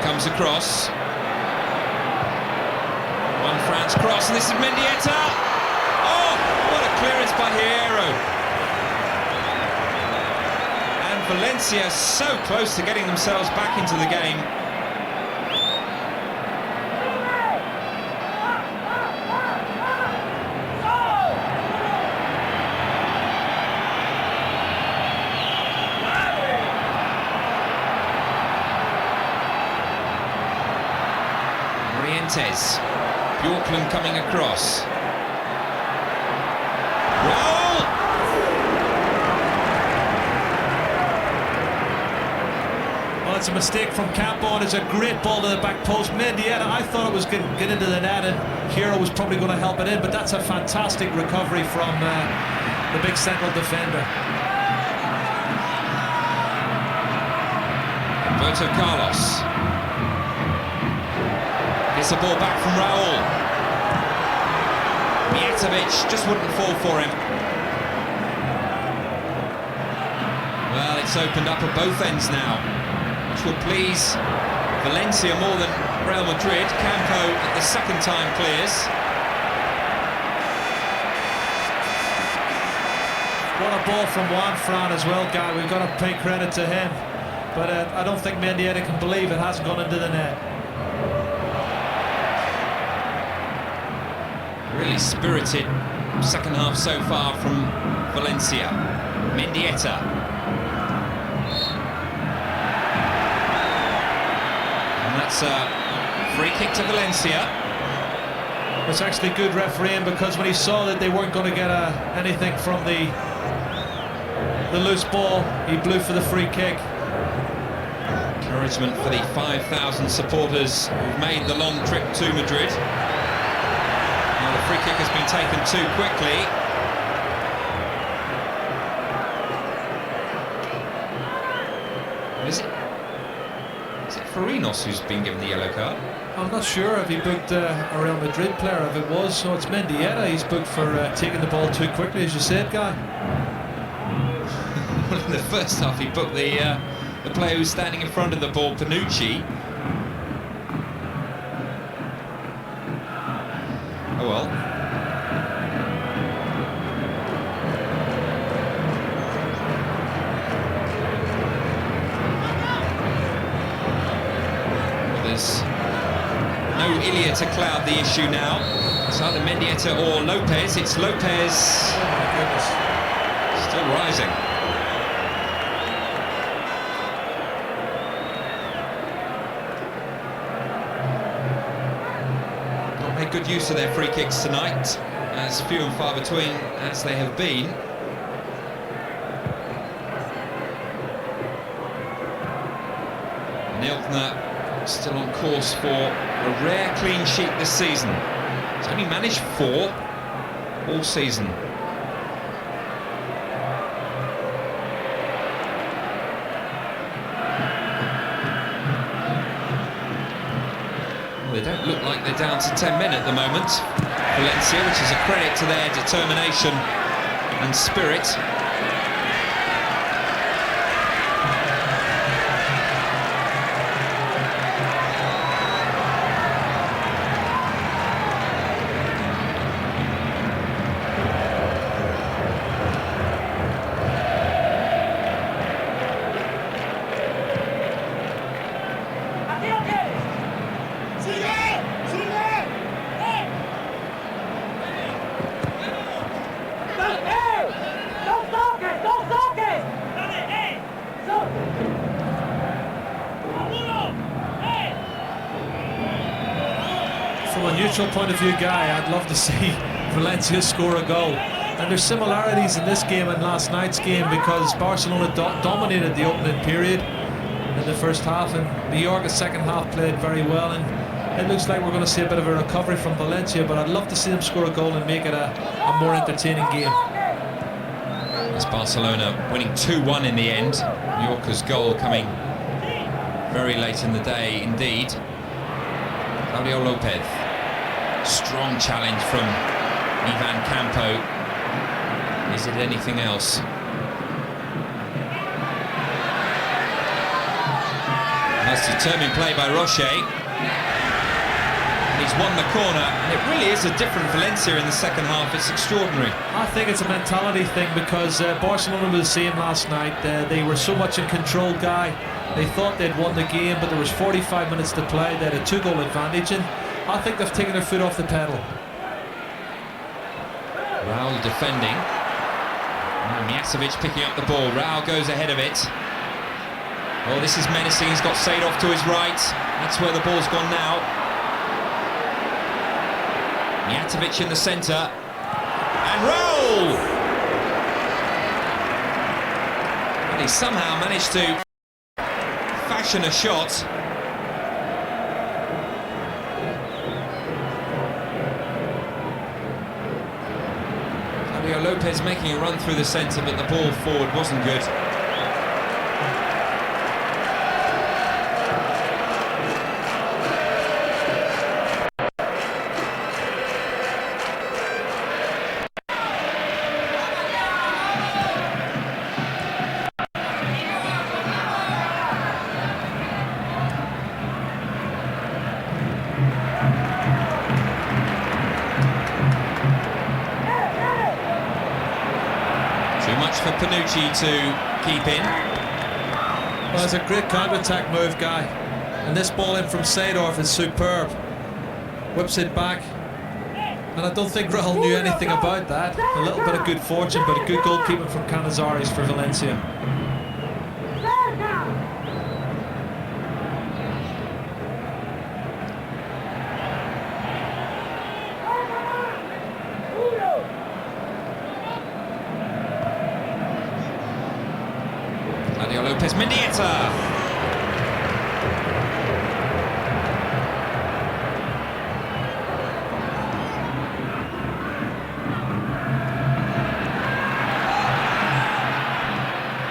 Comes across. Juan Fran's cross, and this is Mendieta. Oh, what a clearance by Hierro. And Valencia so close to getting themselves back into the game. Fuentes. Bjorklund coming across. Roll! Well, it's a mistake from Campo, and it's a great ball to the back post. Mendieta, I thought it was going to get into the net, and Hero was probably going to help it in, but that's a fantastic recovery from the big central defender. Roberto Carlos. Gets the ball back from Raul. Mijatovic just wouldn't fall for him. Well, it's opened up at both ends now, which will please Valencia more than Real Madrid. Campo at the second time clears. What a ball from Juan Fran as well, Guy. We've got to pay credit to him. But I don't think Mendieta can believe it hasn't gone into the net. Really spirited second half so far from Valencia. Mendieta. And that's a free kick to Valencia. It's actually good refereeing, because when he saw that they weren't going to get anything from the loose ball, he blew for the free kick. Encouragement for the 5,000 supporters who've made the long trip to Madrid. Now the free kick has been taken too quickly. Is it Farinos who's been given the yellow card? I'm not sure if he booked a Real Madrid player. If it was, so it's Mendieta. He's booked for taking the ball too quickly, as you said, Guy. Well, in the first half he booked the player who's standing in front of the ball, Panucci. Oh well. Well, there's no Ilya to cloud the issue now. It's either Mendieta or Lopez. It's Lopez. Oh my goodness. Still rising. Good use of their free kicks tonight, as few and far between as they have been. Nilkner still on course for a rare clean sheet this season. He's only managed 4 all season. They don't look like they're down to 10 men at the moment, Valencia, which is a credit to their determination and spirit. From a neutral point of view, Guy, I'd love to see Valencia score a goal. And there's similarities in this game and last night's game, because Barcelona dominated the opening period in the first half, and Mallorca's second half played very well, and it looks like we're going to see a bit of a recovery from Valencia, but I'd love to see them score a goal and make it a more entertaining game. It's Barcelona winning 2-1 in the end. Mallorca's goal coming very late in the day indeed. Claudio Lopez. Strong challenge from Ivan Campo. Is it anything else? Nice determined play by Rocher. And he's won the corner, and it really is a different Valencia in the second half. It's extraordinary. I think it's a mentality thing, because Barcelona was the same last night. They were so much in control, Guy. They thought they'd won the game, but there was 45 minutes to play. They had a 2-goal advantage, and I think they've taken their foot off the pedal. Raul defending. Mijatovic picking up the ball. Raul goes ahead of it. Oh, this is menacing. He's got Seydorf to his right. That's where the ball's gone now. Mijatovic in the centre, and Raul! And he somehow managed to fashion a shot. Fabio Lopez making a run through the centre, but the ball forward wasn't good. Too much for Panucci to keep in. Well, it's a great counter-attack move, Guy. And this ball in from Seedorf is superb. Whips it back. And I don't think Raul knew anything about that. A little bit of good fortune, but a good goalkeeping from Canizares for Valencia. Lopez Mendieta.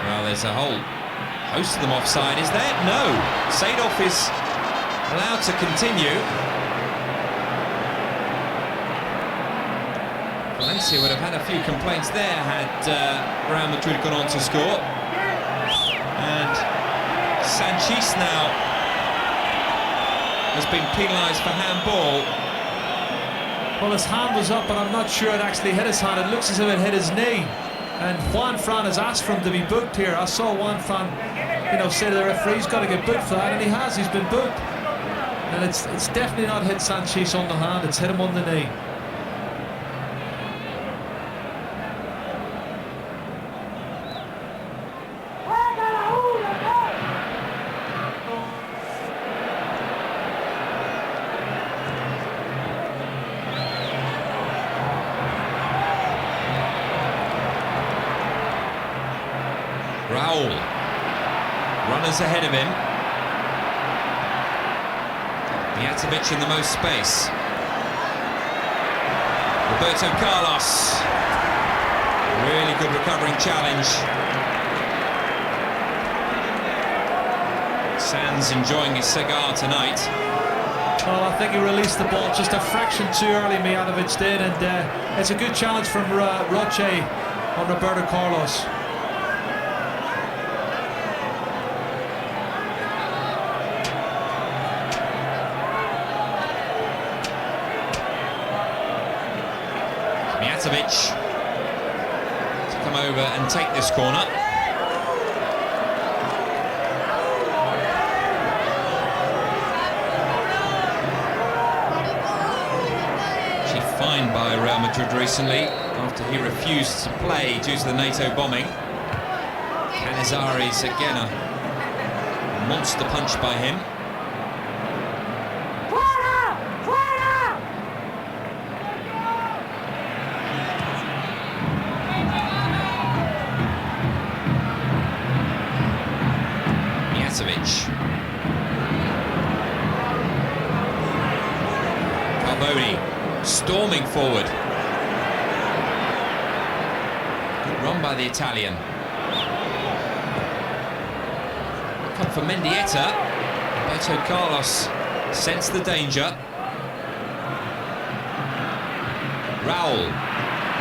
Well, there's a whole host of them offside, is there? No. Seedorf is allowed to continue. Valencia would have had a few complaints there had Real Madrid gone on to score. And Sanchez now has been penalised for handball. Well, his hand was up, but I'm not sure it actually hit his hand. It looks as if it hit his knee. And Juan Fran has asked for him to be booked here. I saw Juan Fran, say to the referee, he's got to get booked for that, and he has. He's been booked. And it's definitely not hit Sanchez on the hand. It's hit him on the knee. Raul, runners ahead of him. Mijatovic in the most space. Roberto Carlos. Really good recovering challenge. Sands enjoying his cigar tonight. Well, I think he released the ball just a fraction too early, Mijatovic did, and it's a good challenge from Roche on Roberto Carlos. Mijatovic to come over and take this corner. Actually fined by Real Madrid recently after he refused to play due to the NATO bombing. Canizares again, a monster punch by him. Carboni storming forward. Good run by the Italian. Come for Mendieta. Roberto Carlos sensed the danger. Raul.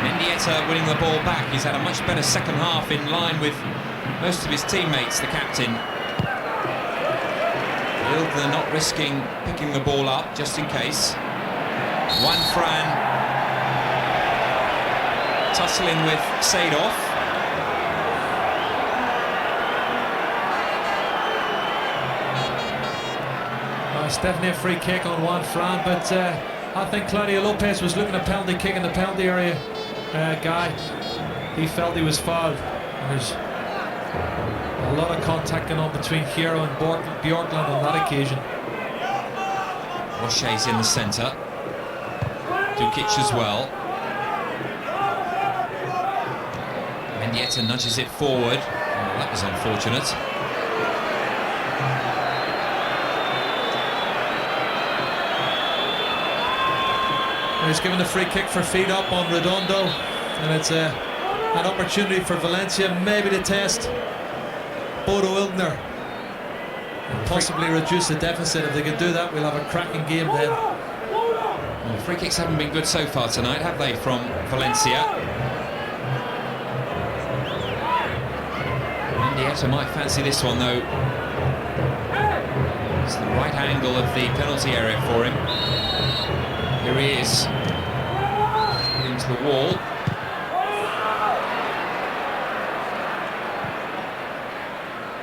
Mendieta winning the ball back. He's had a much better second half in line with most of his teammates, the captain. They're not risking picking the ball up just in case. Juan Fran tussling with Seedorf. Well, it's definitely a free kick on Juan Fran, but I think Claudio Lopez was looking at a penalty kick in the penalty area. Guy, he felt he was fouled. There's a lot of contact going on between Hero and Bjorkland on that occasion. Roche's in the centre. Dukic as well. Mendieta nudges it forward. Oh, that was unfortunate. He's given the free kick for feet up on Redondo, and it's an opportunity for Valencia maybe to test Bodo Illgner and possibly reduce the deficit. If they can do that, we'll have a cracking game then. Well, free kicks haven't been good so far tonight, have they, from Valencia? Mendieta might fancy this one, though. It's the right angle of the penalty area for him. Here he is, into the wall.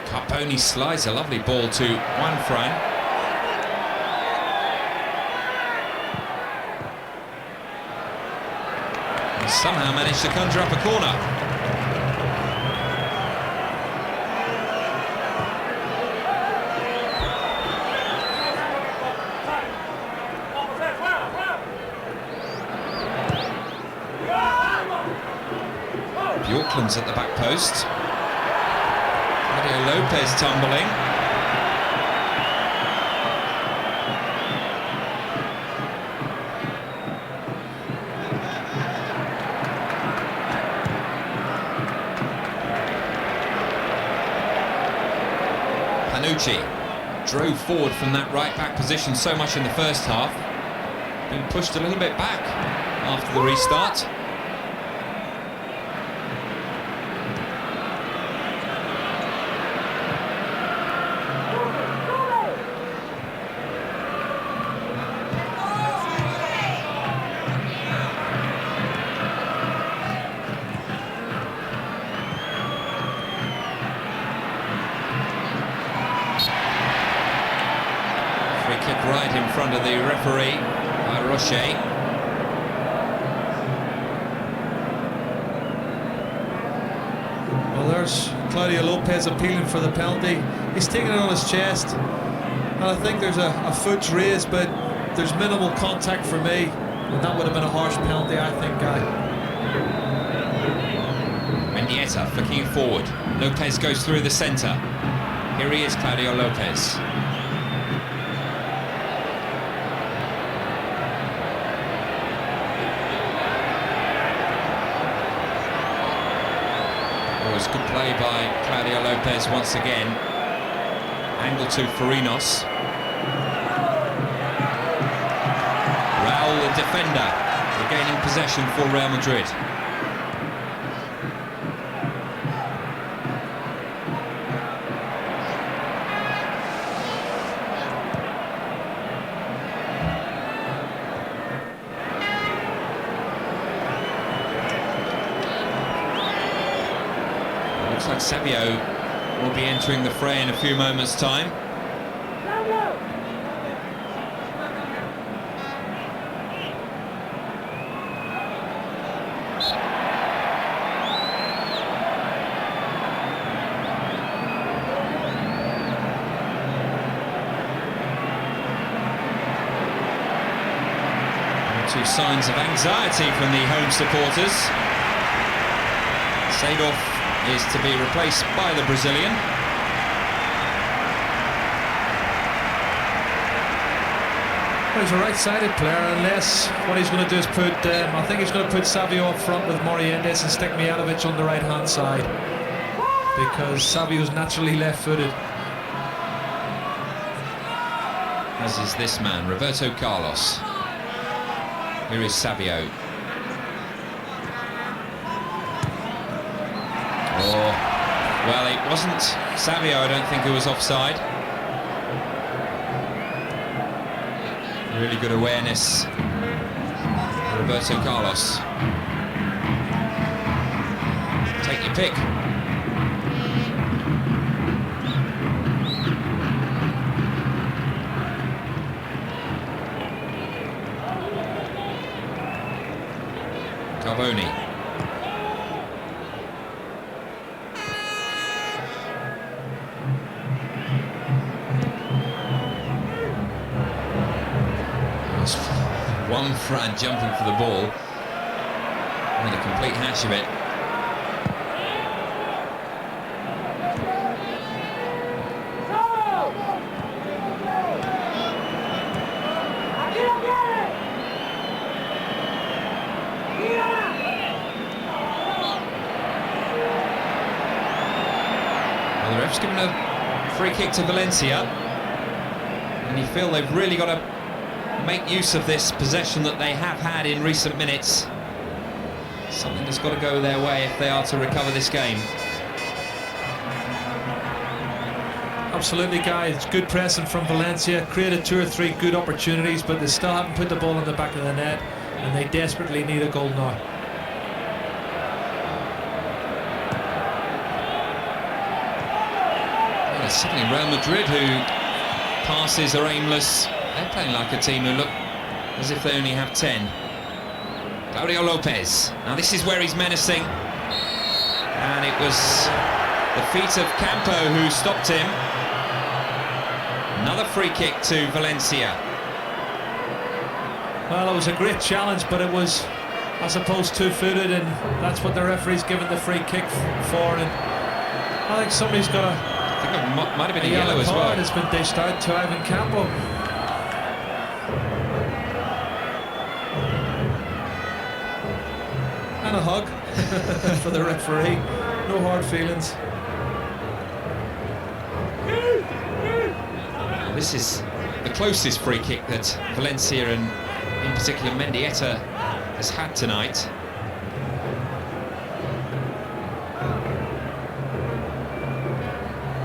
Carboni slides a lovely ball to Juanfran. He somehow managed to conjure up a corner. Bjorklund's at the back post. Claudio Lopez tumbling. Panucci drove forward from that right back position so much in the first half. Been pushed a little bit back after the restart. Kick right in front of the referee by Rocher. Well, there's Claudio Lopez appealing for the penalty. He's taking it on his chest, and I think there's a foot's raised, but there's minimal contact for me, and that would have been a harsh penalty, I think, Guy. Mendieta flicking it forward. Lopez goes through the centre. Here he is, Claudio Lopez. Good play by Claudio Lopez once again. Angle to Farinos. Raul, the defender, regaining possession for Real Madrid. Looks like Savio will be entering the fray in a few moments' time. Two signs of anxiety from the home supporters. Seedorf is to be replaced by the Brazilian. Well, he's a right-sided player, unless what he's going to do is put, I think he's going to put Savio up front with Morientes and stick Mijatovic on the right-hand side, because Savio's naturally left-footed. As is this man, Roberto Carlos. Here is Savio. Oh, well, it wasn't Savio, I don't think, who was offside. Really good awareness, Roberto Carlos. Take your pick. Carboni. one Fran jumping for the ball. Made a complete hash of it. Well, the ref's given a free kick to Valencia, and you feel they've really got to make use of this possession that they have had in recent minutes. Something that's got to go their way if they are to recover this game. Absolutely, Guy. It's good pressing from Valencia. Created 2 or 3 good opportunities, but they still haven't put the ball in the back of the net, and they desperately need a goal now. Well, it's certainly Real Madrid who passes are aimless. They're playing like a team who look as if they only have 10. Claudio Lopez. Now this is where he's menacing. And it was the feet of Campo who stopped him. Another free kick to Valencia. Well, it was a great challenge, but it was, I suppose, two-footed, and that's what the referee's given the free kick for. And I think somebody's got a... I think it might have been a yellow as well. It's been dished out to Ivan Campo. And a hug for the referee. No hard feelings. This is the closest free kick that Valencia and in particular Mendieta has had tonight.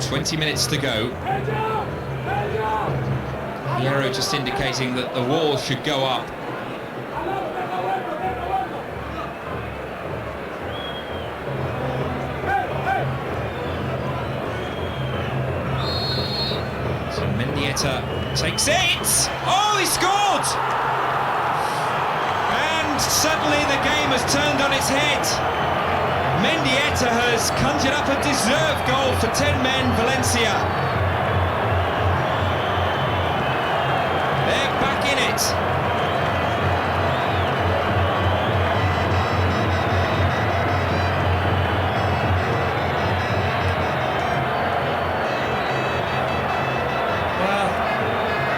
"20 minutes to go. The arrow just indicating that the wall should go up. So Mendieta takes it! Oh, he scored! And suddenly the game has turned on its head. Mendieta has conjured up a deserved goal for 10 men, Valencia. They're back in it. Well,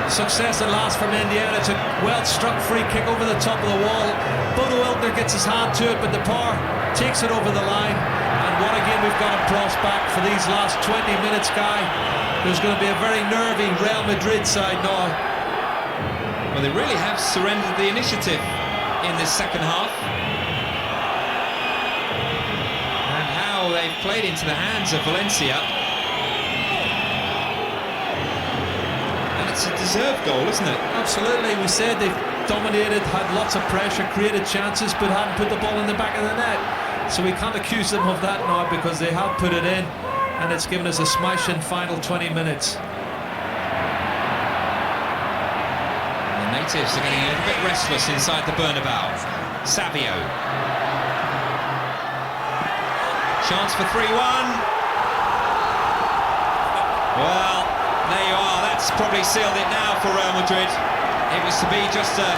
success at last for Mendieta. It's a well-struck free kick over the top of the wall. Bodo Illner gets his hand to it, but the power takes it over the line. And what again we've got a prospect for these last 20 minutes, Guy. There's going to be a very nervy Real Madrid side now. Well, they really have surrendered the initiative in this second half. And how they've played into the hands of Valencia. And it's a deserved goal, isn't it? Absolutely. We said they've dominated, had lots of pressure, created chances, but hadn't put the ball in the back of the net. So we can't accuse them of that now, because they have put it in, and it's given us a smashing final 20 minutes. The natives are getting a little bit restless inside the Bernabeu. Savio. Chance for 3-1. Well, there you are. That's probably sealed it now for Real Madrid. It was to be just a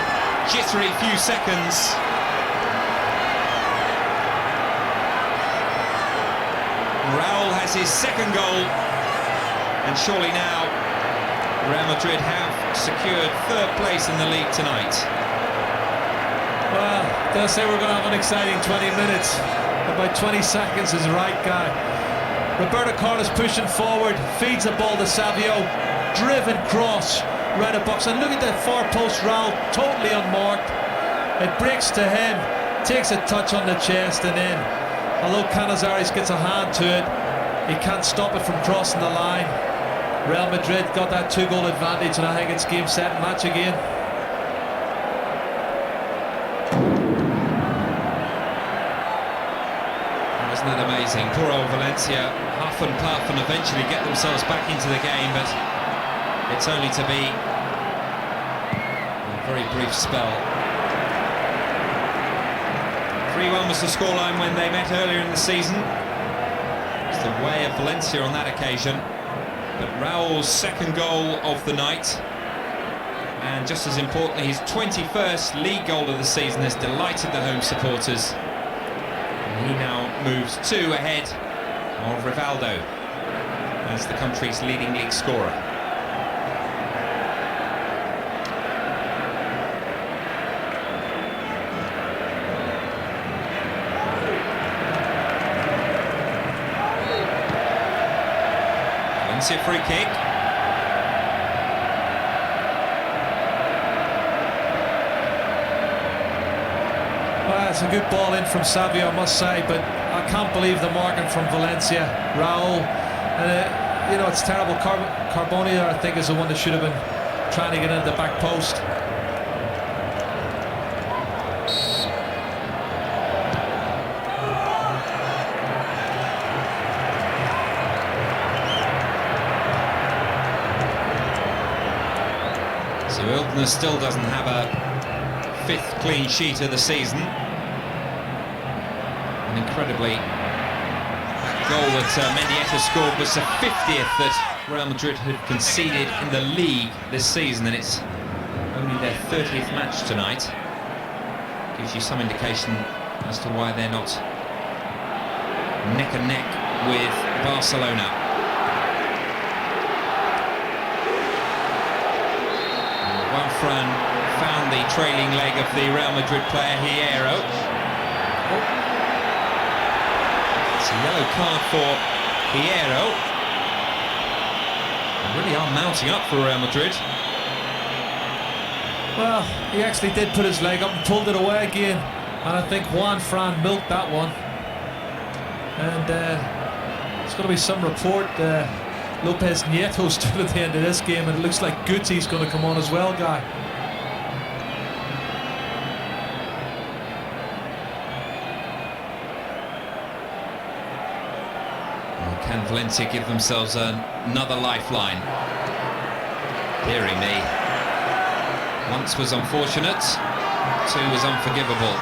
jittery few seconds. Raul has his second goal, and surely now Real Madrid have secured third place in the league tonight. Well, they'll say we're going to have an exciting 20 minutes. About 20 seconds is right, Guy. Roberto Carlos pushing forward, feeds the ball to Savio, driven cross right at box, and look at that far post. Raul totally unmarked. It breaks to him, takes a touch on the chest, and then although Canizares gets a hand to it, he can't stop it from crossing the line. Real Madrid got that 2-goal advantage, and I think it's game, set, and match again. Isn't that amazing? Poor old Valencia, huff and puff, and eventually get themselves back into the game, but it's only to be a very brief spell. 3-1 was the scoreline when they met earlier in the season. It's the way of Valencia on that occasion. But Raul's second goal of the night and just as importantly, his 21st league goal of the season has delighted the home supporters. And he now moves 2 ahead of Rivaldo as the country's leading league scorer. Valencia free kick. Well, it's a good ball in from Savio, I must say, but I can't believe the marking from Valencia. Raul, and you know, it's terrible. Carbonia, I think, is the one that should have been trying to get into the back post. So Wilderness still doesn't have a 5th clean sheet of the season. And incredibly, that goal that Mendieta scored was the 50th that Real Madrid had conceded in the league this season, and it's only their 30th match tonight. Gives you some indication as to why they're not neck and neck with Barcelona. Juanfran found the trailing leg of the Real Madrid player Hierro. It's a yellow card for Hierro. They really are mounting up for Real Madrid. Well, he actually did put his leg up and pulled it away again, and I think Juanfran milked that one. And there's going to be some report. Lopez Nieto stood at the end of this game, and it looks like Guti's going to come on as well, Guy. Well, can Valencia give themselves another lifeline? Dearie me. Once was unfortunate, 2 was unforgivable.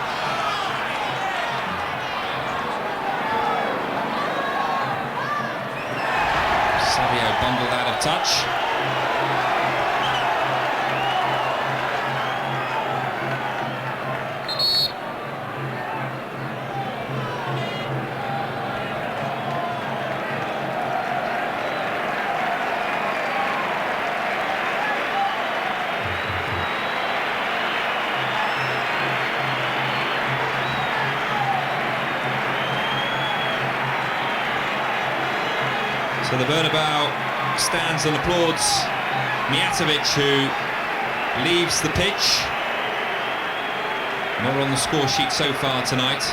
Bundled out of touch. So the Bernabeu stands and applauds Mijatovic, who leaves the pitch. Not on the score sheet so far tonight.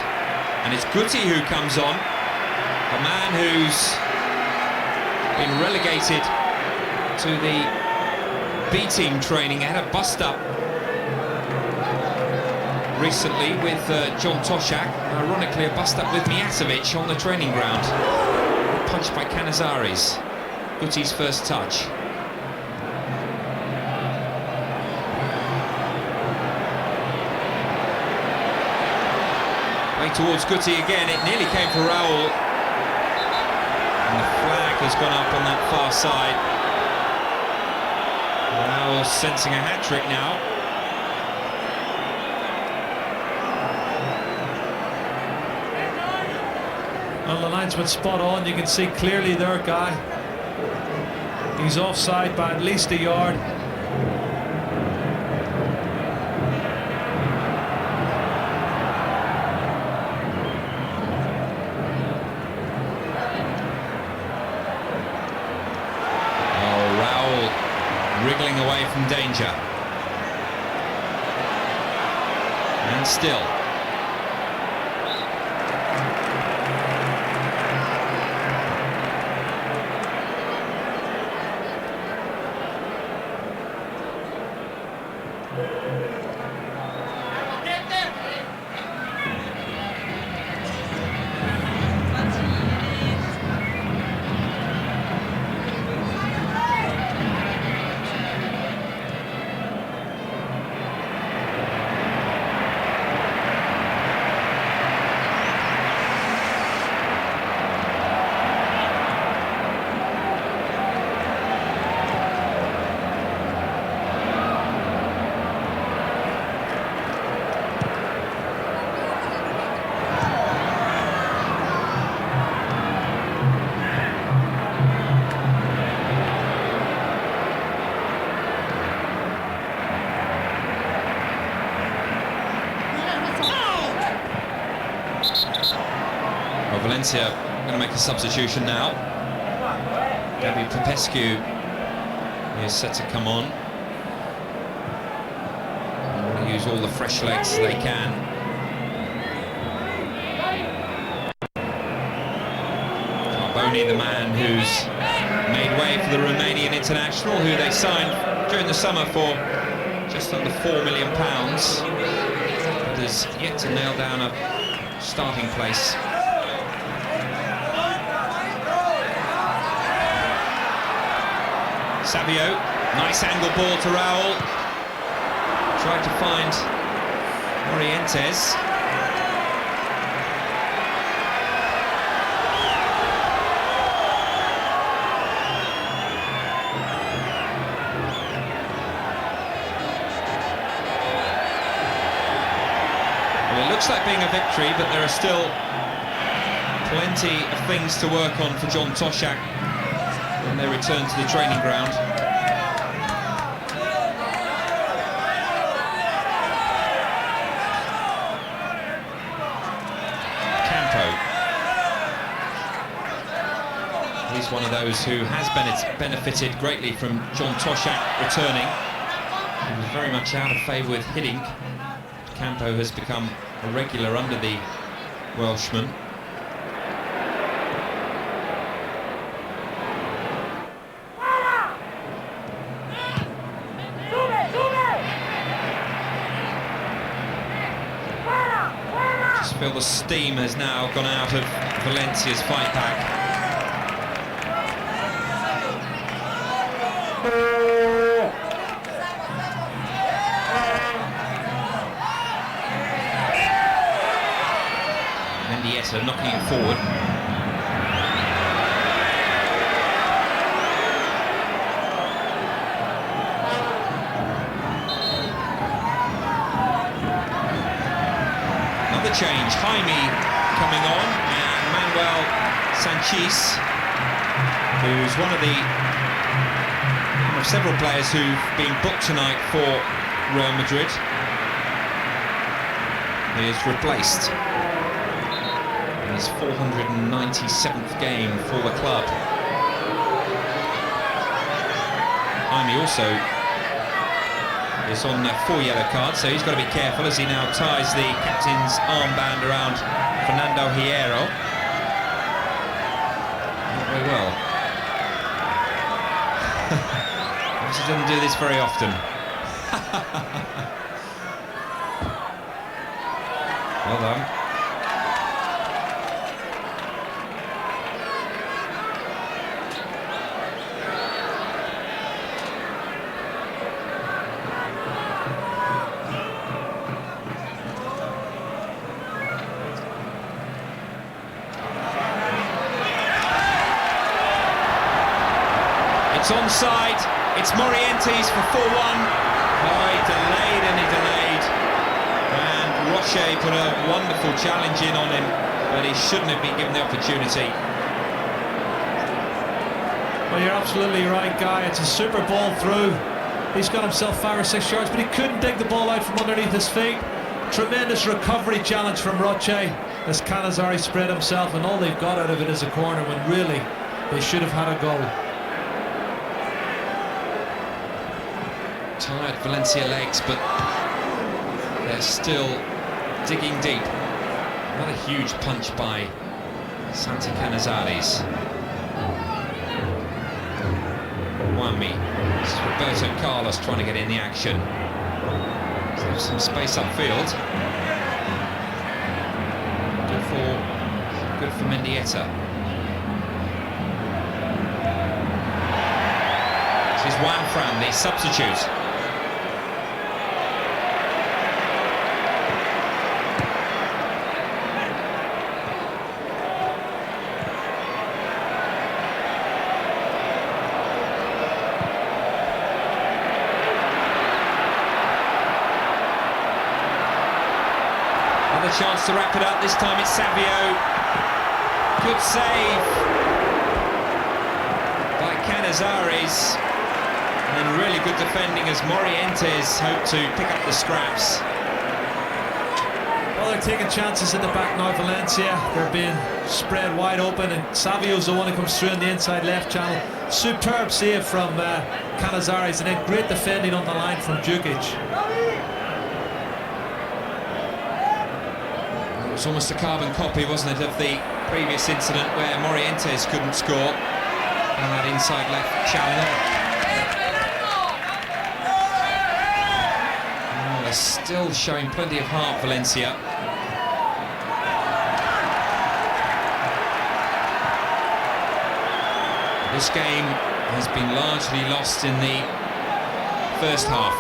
And it's Guti who comes on, a man who's been relegated to the B-team training. Had a bust-up recently with John Toshak. Ironically, a bust-up with Mijatovic on the training ground. Punched by Canizares. Guti's first touch. Way towards Guti again. It nearly came for Raul. And the flag has gone up on that far side. Raul sensing a hat-trick now. Well, the linesman's spot on. You can see clearly there, Guy. He's offside by at least a yard. Oh, Raul wriggling away from danger. And still. Valencia going to make a substitution now. Gabby Popescu is set to come on. They want to use all the fresh legs they can. Carboni, the man who's made way for the Romanian international, who they signed during the summer for just under £4 million, but has yet to nail down a starting place. Savio, nice angle ball to Raul. Tried to find Morientes. Well, it looks like being a victory, but there are still plenty of things to work on for John Toshak when they return to the training ground. Campo. He's one of those who has benefited greatly from John Toshak returning. He was very much out of favour with Hiddink. Campo has become a regular under the Welshman. Just feel the steam has now gone out of Valencia's fight back. Knocking it forward. Another change, Jaime coming on, and Manuel Sanchez, who's one of several players who've been booked tonight for Real Madrid, is replaced. His 497th game for the club. Jaime also is on 4 yellow cards, so he's got to be careful as he now ties the captain's armband around Fernando Hierro. Not very well. He doesn't do this very often. Well done. It's onside, it's Morientes for 4-1. Oh, he delayed and he delayed. And Roche put a wonderful challenge in on him, but he shouldn't have been given the opportunity. Well, you're absolutely right, Guy. It's a super ball through. He's got himself 5 or 6 yards, but he couldn't dig the ball out from underneath his feet. Tremendous recovery challenge from Roche as Cannizari spread himself, and all they've got out of it is a corner when really they should have had a goal. Tired Valencia legs, but they're still digging deep. Another huge punch by Santi Canizares. Wami. This is Roberto Carlos trying to get in the action. So there's some space upfield. Good for Mendieta. This is Juan Fran, the substitute. Another chance to wrap it up. This time it's Savio. Good save by Canizares. And really good defending as Morientes hoped to pick up the scraps. Well, they're taking chances at the back now, Valencia. They're being spread wide open, and Savio's the one who comes through in the inside left channel. Superb save from Canizares, and then great defending on the line from Djukic. It was almost a carbon copy, wasn't it, of the previous incident where Morientes couldn't score on that inside left channel. Oh, they're still showing plenty of heart, Valencia. This game has been largely lost in the first half.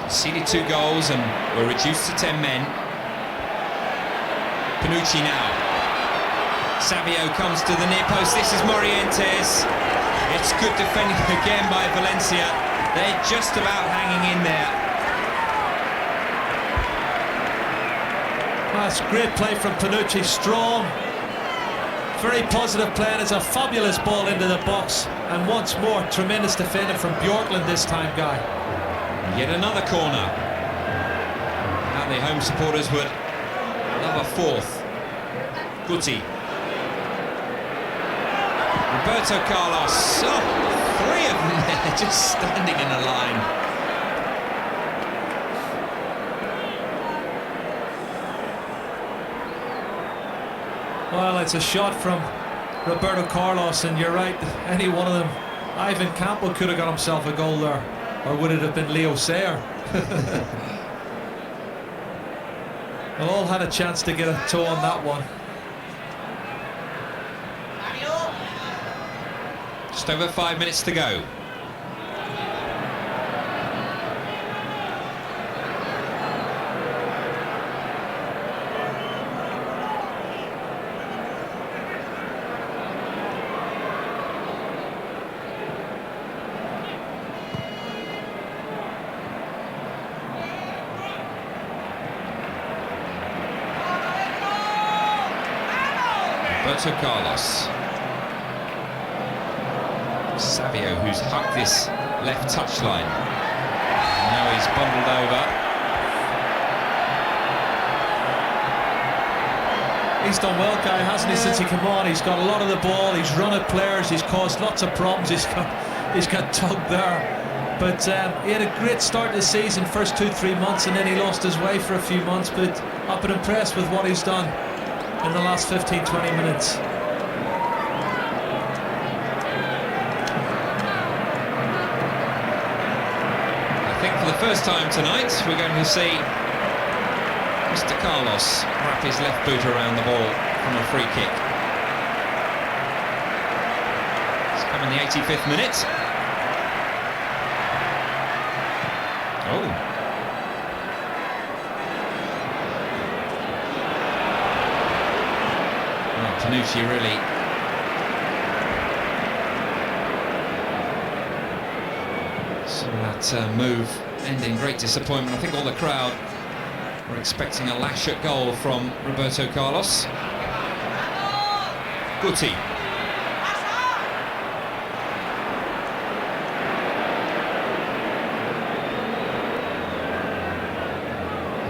Conceded 2 goals and were reduced to 10 men. Panucci now. Savio comes to the near post. This is Morientes. It's good defending again by Valencia. They're just about hanging in there. That's great play from Panucci. Strong, very positive play, and it's a fabulous ball into the box. And once more, tremendous defending from Bjorklund this time, Guy. Yet another corner. Now the home supporters would love a fourth. Guti. Roberto Carlos. Oh, 3 of them there, just standing in a line. Well, it's a shot from Roberto Carlos, and you're right, any one of them. Ivan Campbell could have got himself a goal there, or would it have been Leo Sayer? They all had a chance to get a toe on that one. Just over 5 minutes to go. Roberto Carlos. Savio, who's hugged this left touchline. Now he's bundled over. He's done well, Guy, hasn't he, since he came on? He's got a lot of the ball, he's run at players, he's caused lots of problems, he's got tugged there. But he had a great start to the season, first 2-3 months, and then he lost his way for a few months. But I've been impressed with what he's done in the last 15-20 minutes. I think for the first time tonight we're going to see Mr. Carlos wrap his left boot around the ball from a free kick. It's come in the 85th minute. Oh. Panucci really saw that move end in great disappointment. I think all the crowd were expecting a lash at goal from Roberto Carlos. Guti.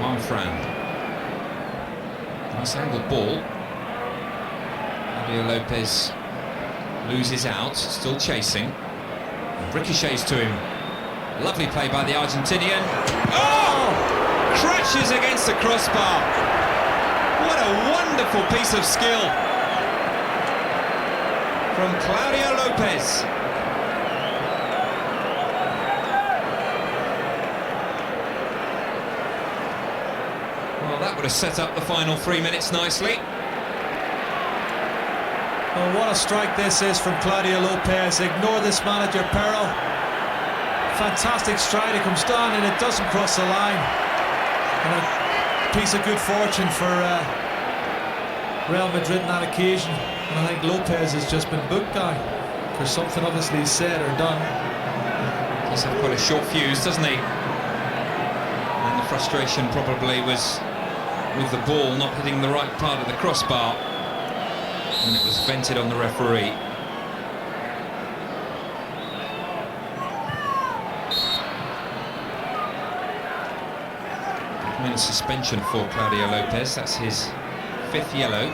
Manfran. Nice angled ball. Lopez loses out, still chasing. Ricochets to him. Lovely play by the Argentinian. Oh! Crashes against the crossbar. What a wonderful piece of skill from Claudio Lopez. Well, that would have set up the final 3 minutes nicely. Well, what a strike this is from Claudio Lopez. Ignore this manager, Perro. Fantastic strike, it comes down and it doesn't cross the line. And a piece of good fortune for Real Madrid on that occasion. And I think Lopez has just been booked, Guy, for something obviously said or done. He's had quite a short fuse, doesn't he? And the frustration probably was with the ball not hitting the right part of the crossbar. And it was vented on the referee. 5-minute suspension for Claudio Lopez. That's his 5th yellow.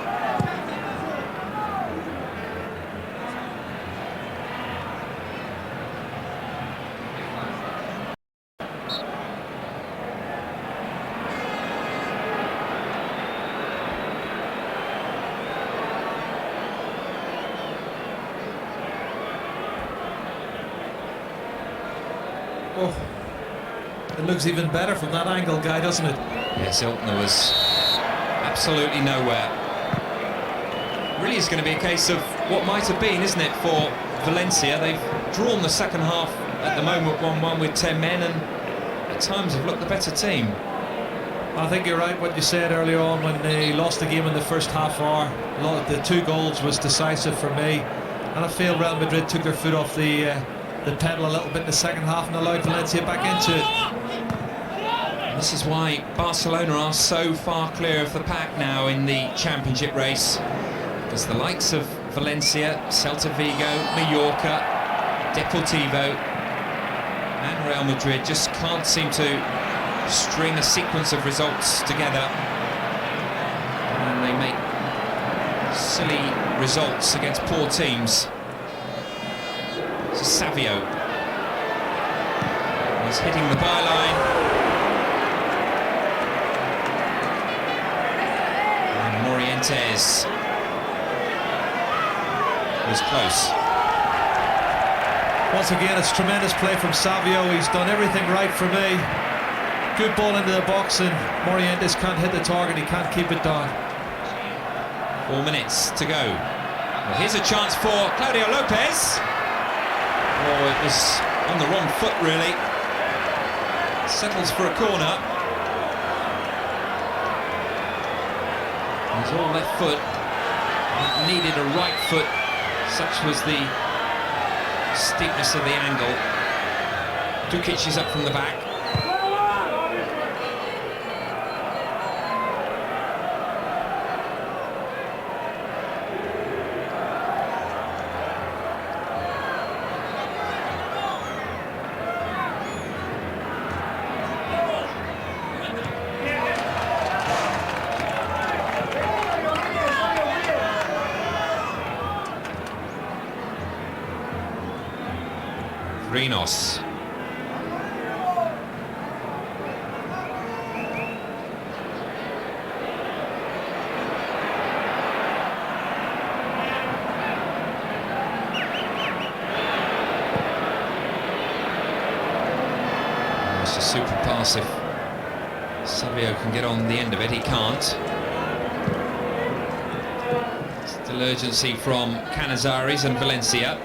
Oh, it looks even better from that angle, Guy, doesn't it? Yes, Iltner was absolutely nowhere. Really is going to be a case of what might have been, isn't it, for Valencia? They've drawn the second half at the moment 1-1 with 10 men, and at times have looked the better team. I think you're right what you said earlier on when they lost the game in the first half hour. The 2 goals was decisive for me, and I feel Real Madrid took their foot off the pedal a little bit in the second half and allowed Valencia back into it. This is why Barcelona are so far clear of the pack now in the championship race, because the likes of Valencia, Celta Vigo, Mallorca, Deportivo and Real Madrid just can't seem to string a sequence of results together, and they make silly results against poor teams. Savio was hitting the byline, and Morientes was close. Once again, it's tremendous play from Savio. He's done everything right for me. Good ball into the box, and Morientes can't hit the target. He can't keep it down. 4 minutes to go. Well, here's a chance for Claudio Lopez. Oh, it was on the wrong foot, really. Settles for a corner. He's all left foot. Needed a right foot. Such was the steepness of the angle. Dukic is up from the back. Rinos. It's a super pass if Savio can get on the end of it. He can't. Still urgency from Canizares and Valencia.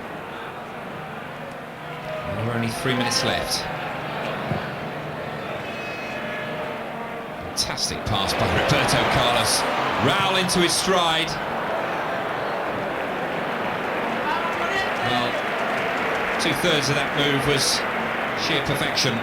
Only 3 minutes left. Fantastic pass by Roberto Carlos. Raul into his stride. Well, 2/3 of that move was sheer perfection.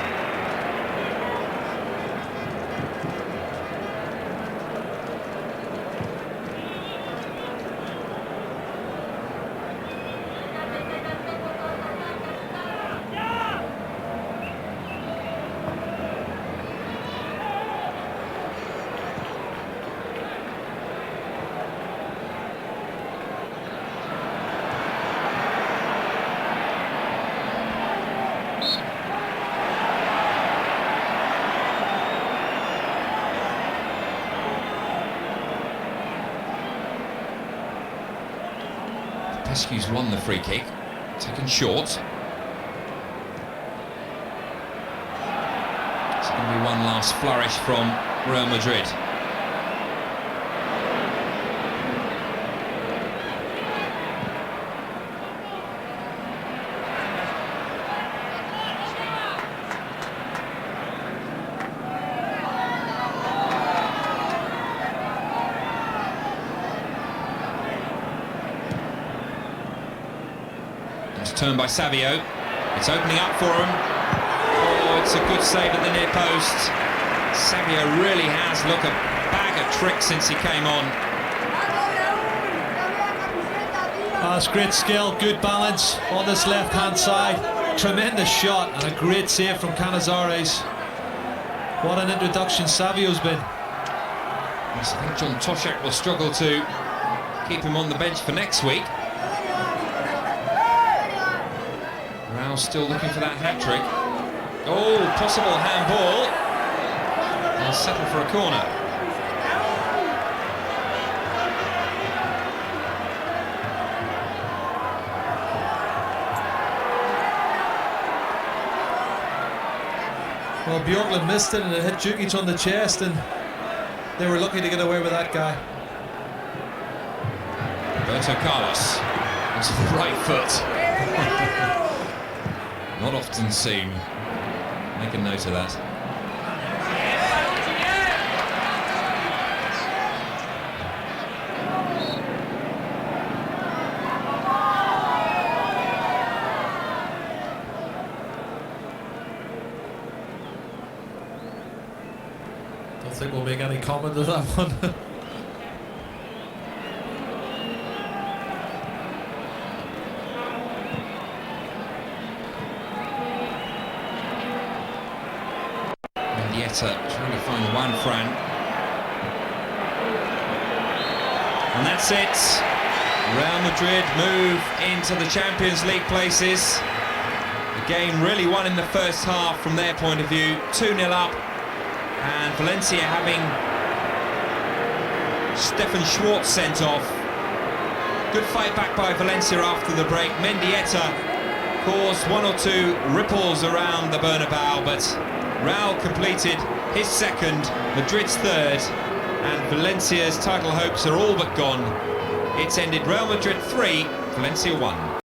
Pescu's won the free kick, taken short. It's going to be one last flourish from Real Madrid. Turned by Savio. It's opening up for him. Oh, it's a good save at the near post. Savio really has looked a bag of tricks since he came on. That's great skill, good balance on this left-hand side. Tremendous shot and a great save from Canizares. What an introduction Savio's been. Yes, I think John Toshak will struggle to keep him on the bench for next week. Raul still looking for that hat-trick. Oh, possible handball. They'll settle for a corner. Well, Bjorklund missed it and it hit Jukic on the chest, and they were lucky to get away with that guy. Roberto Carlos onto the right foot. Not often seen. Make a note of that. Don't think we'll make any comment to that one. Mendieta trying to find Juan Fran. And that's it. Real Madrid move into the Champions League places. The game really won in the first half from their point of view. 2-0 up. And Valencia having Stefan Schwartz sent off. Good fight back by Valencia after the break. Mendieta caused one or two ripples around the Bernabeu, but Raul completed his second, Madrid's third, and Valencia's title hopes are all but gone. It's ended Real Madrid 3, Valencia 1.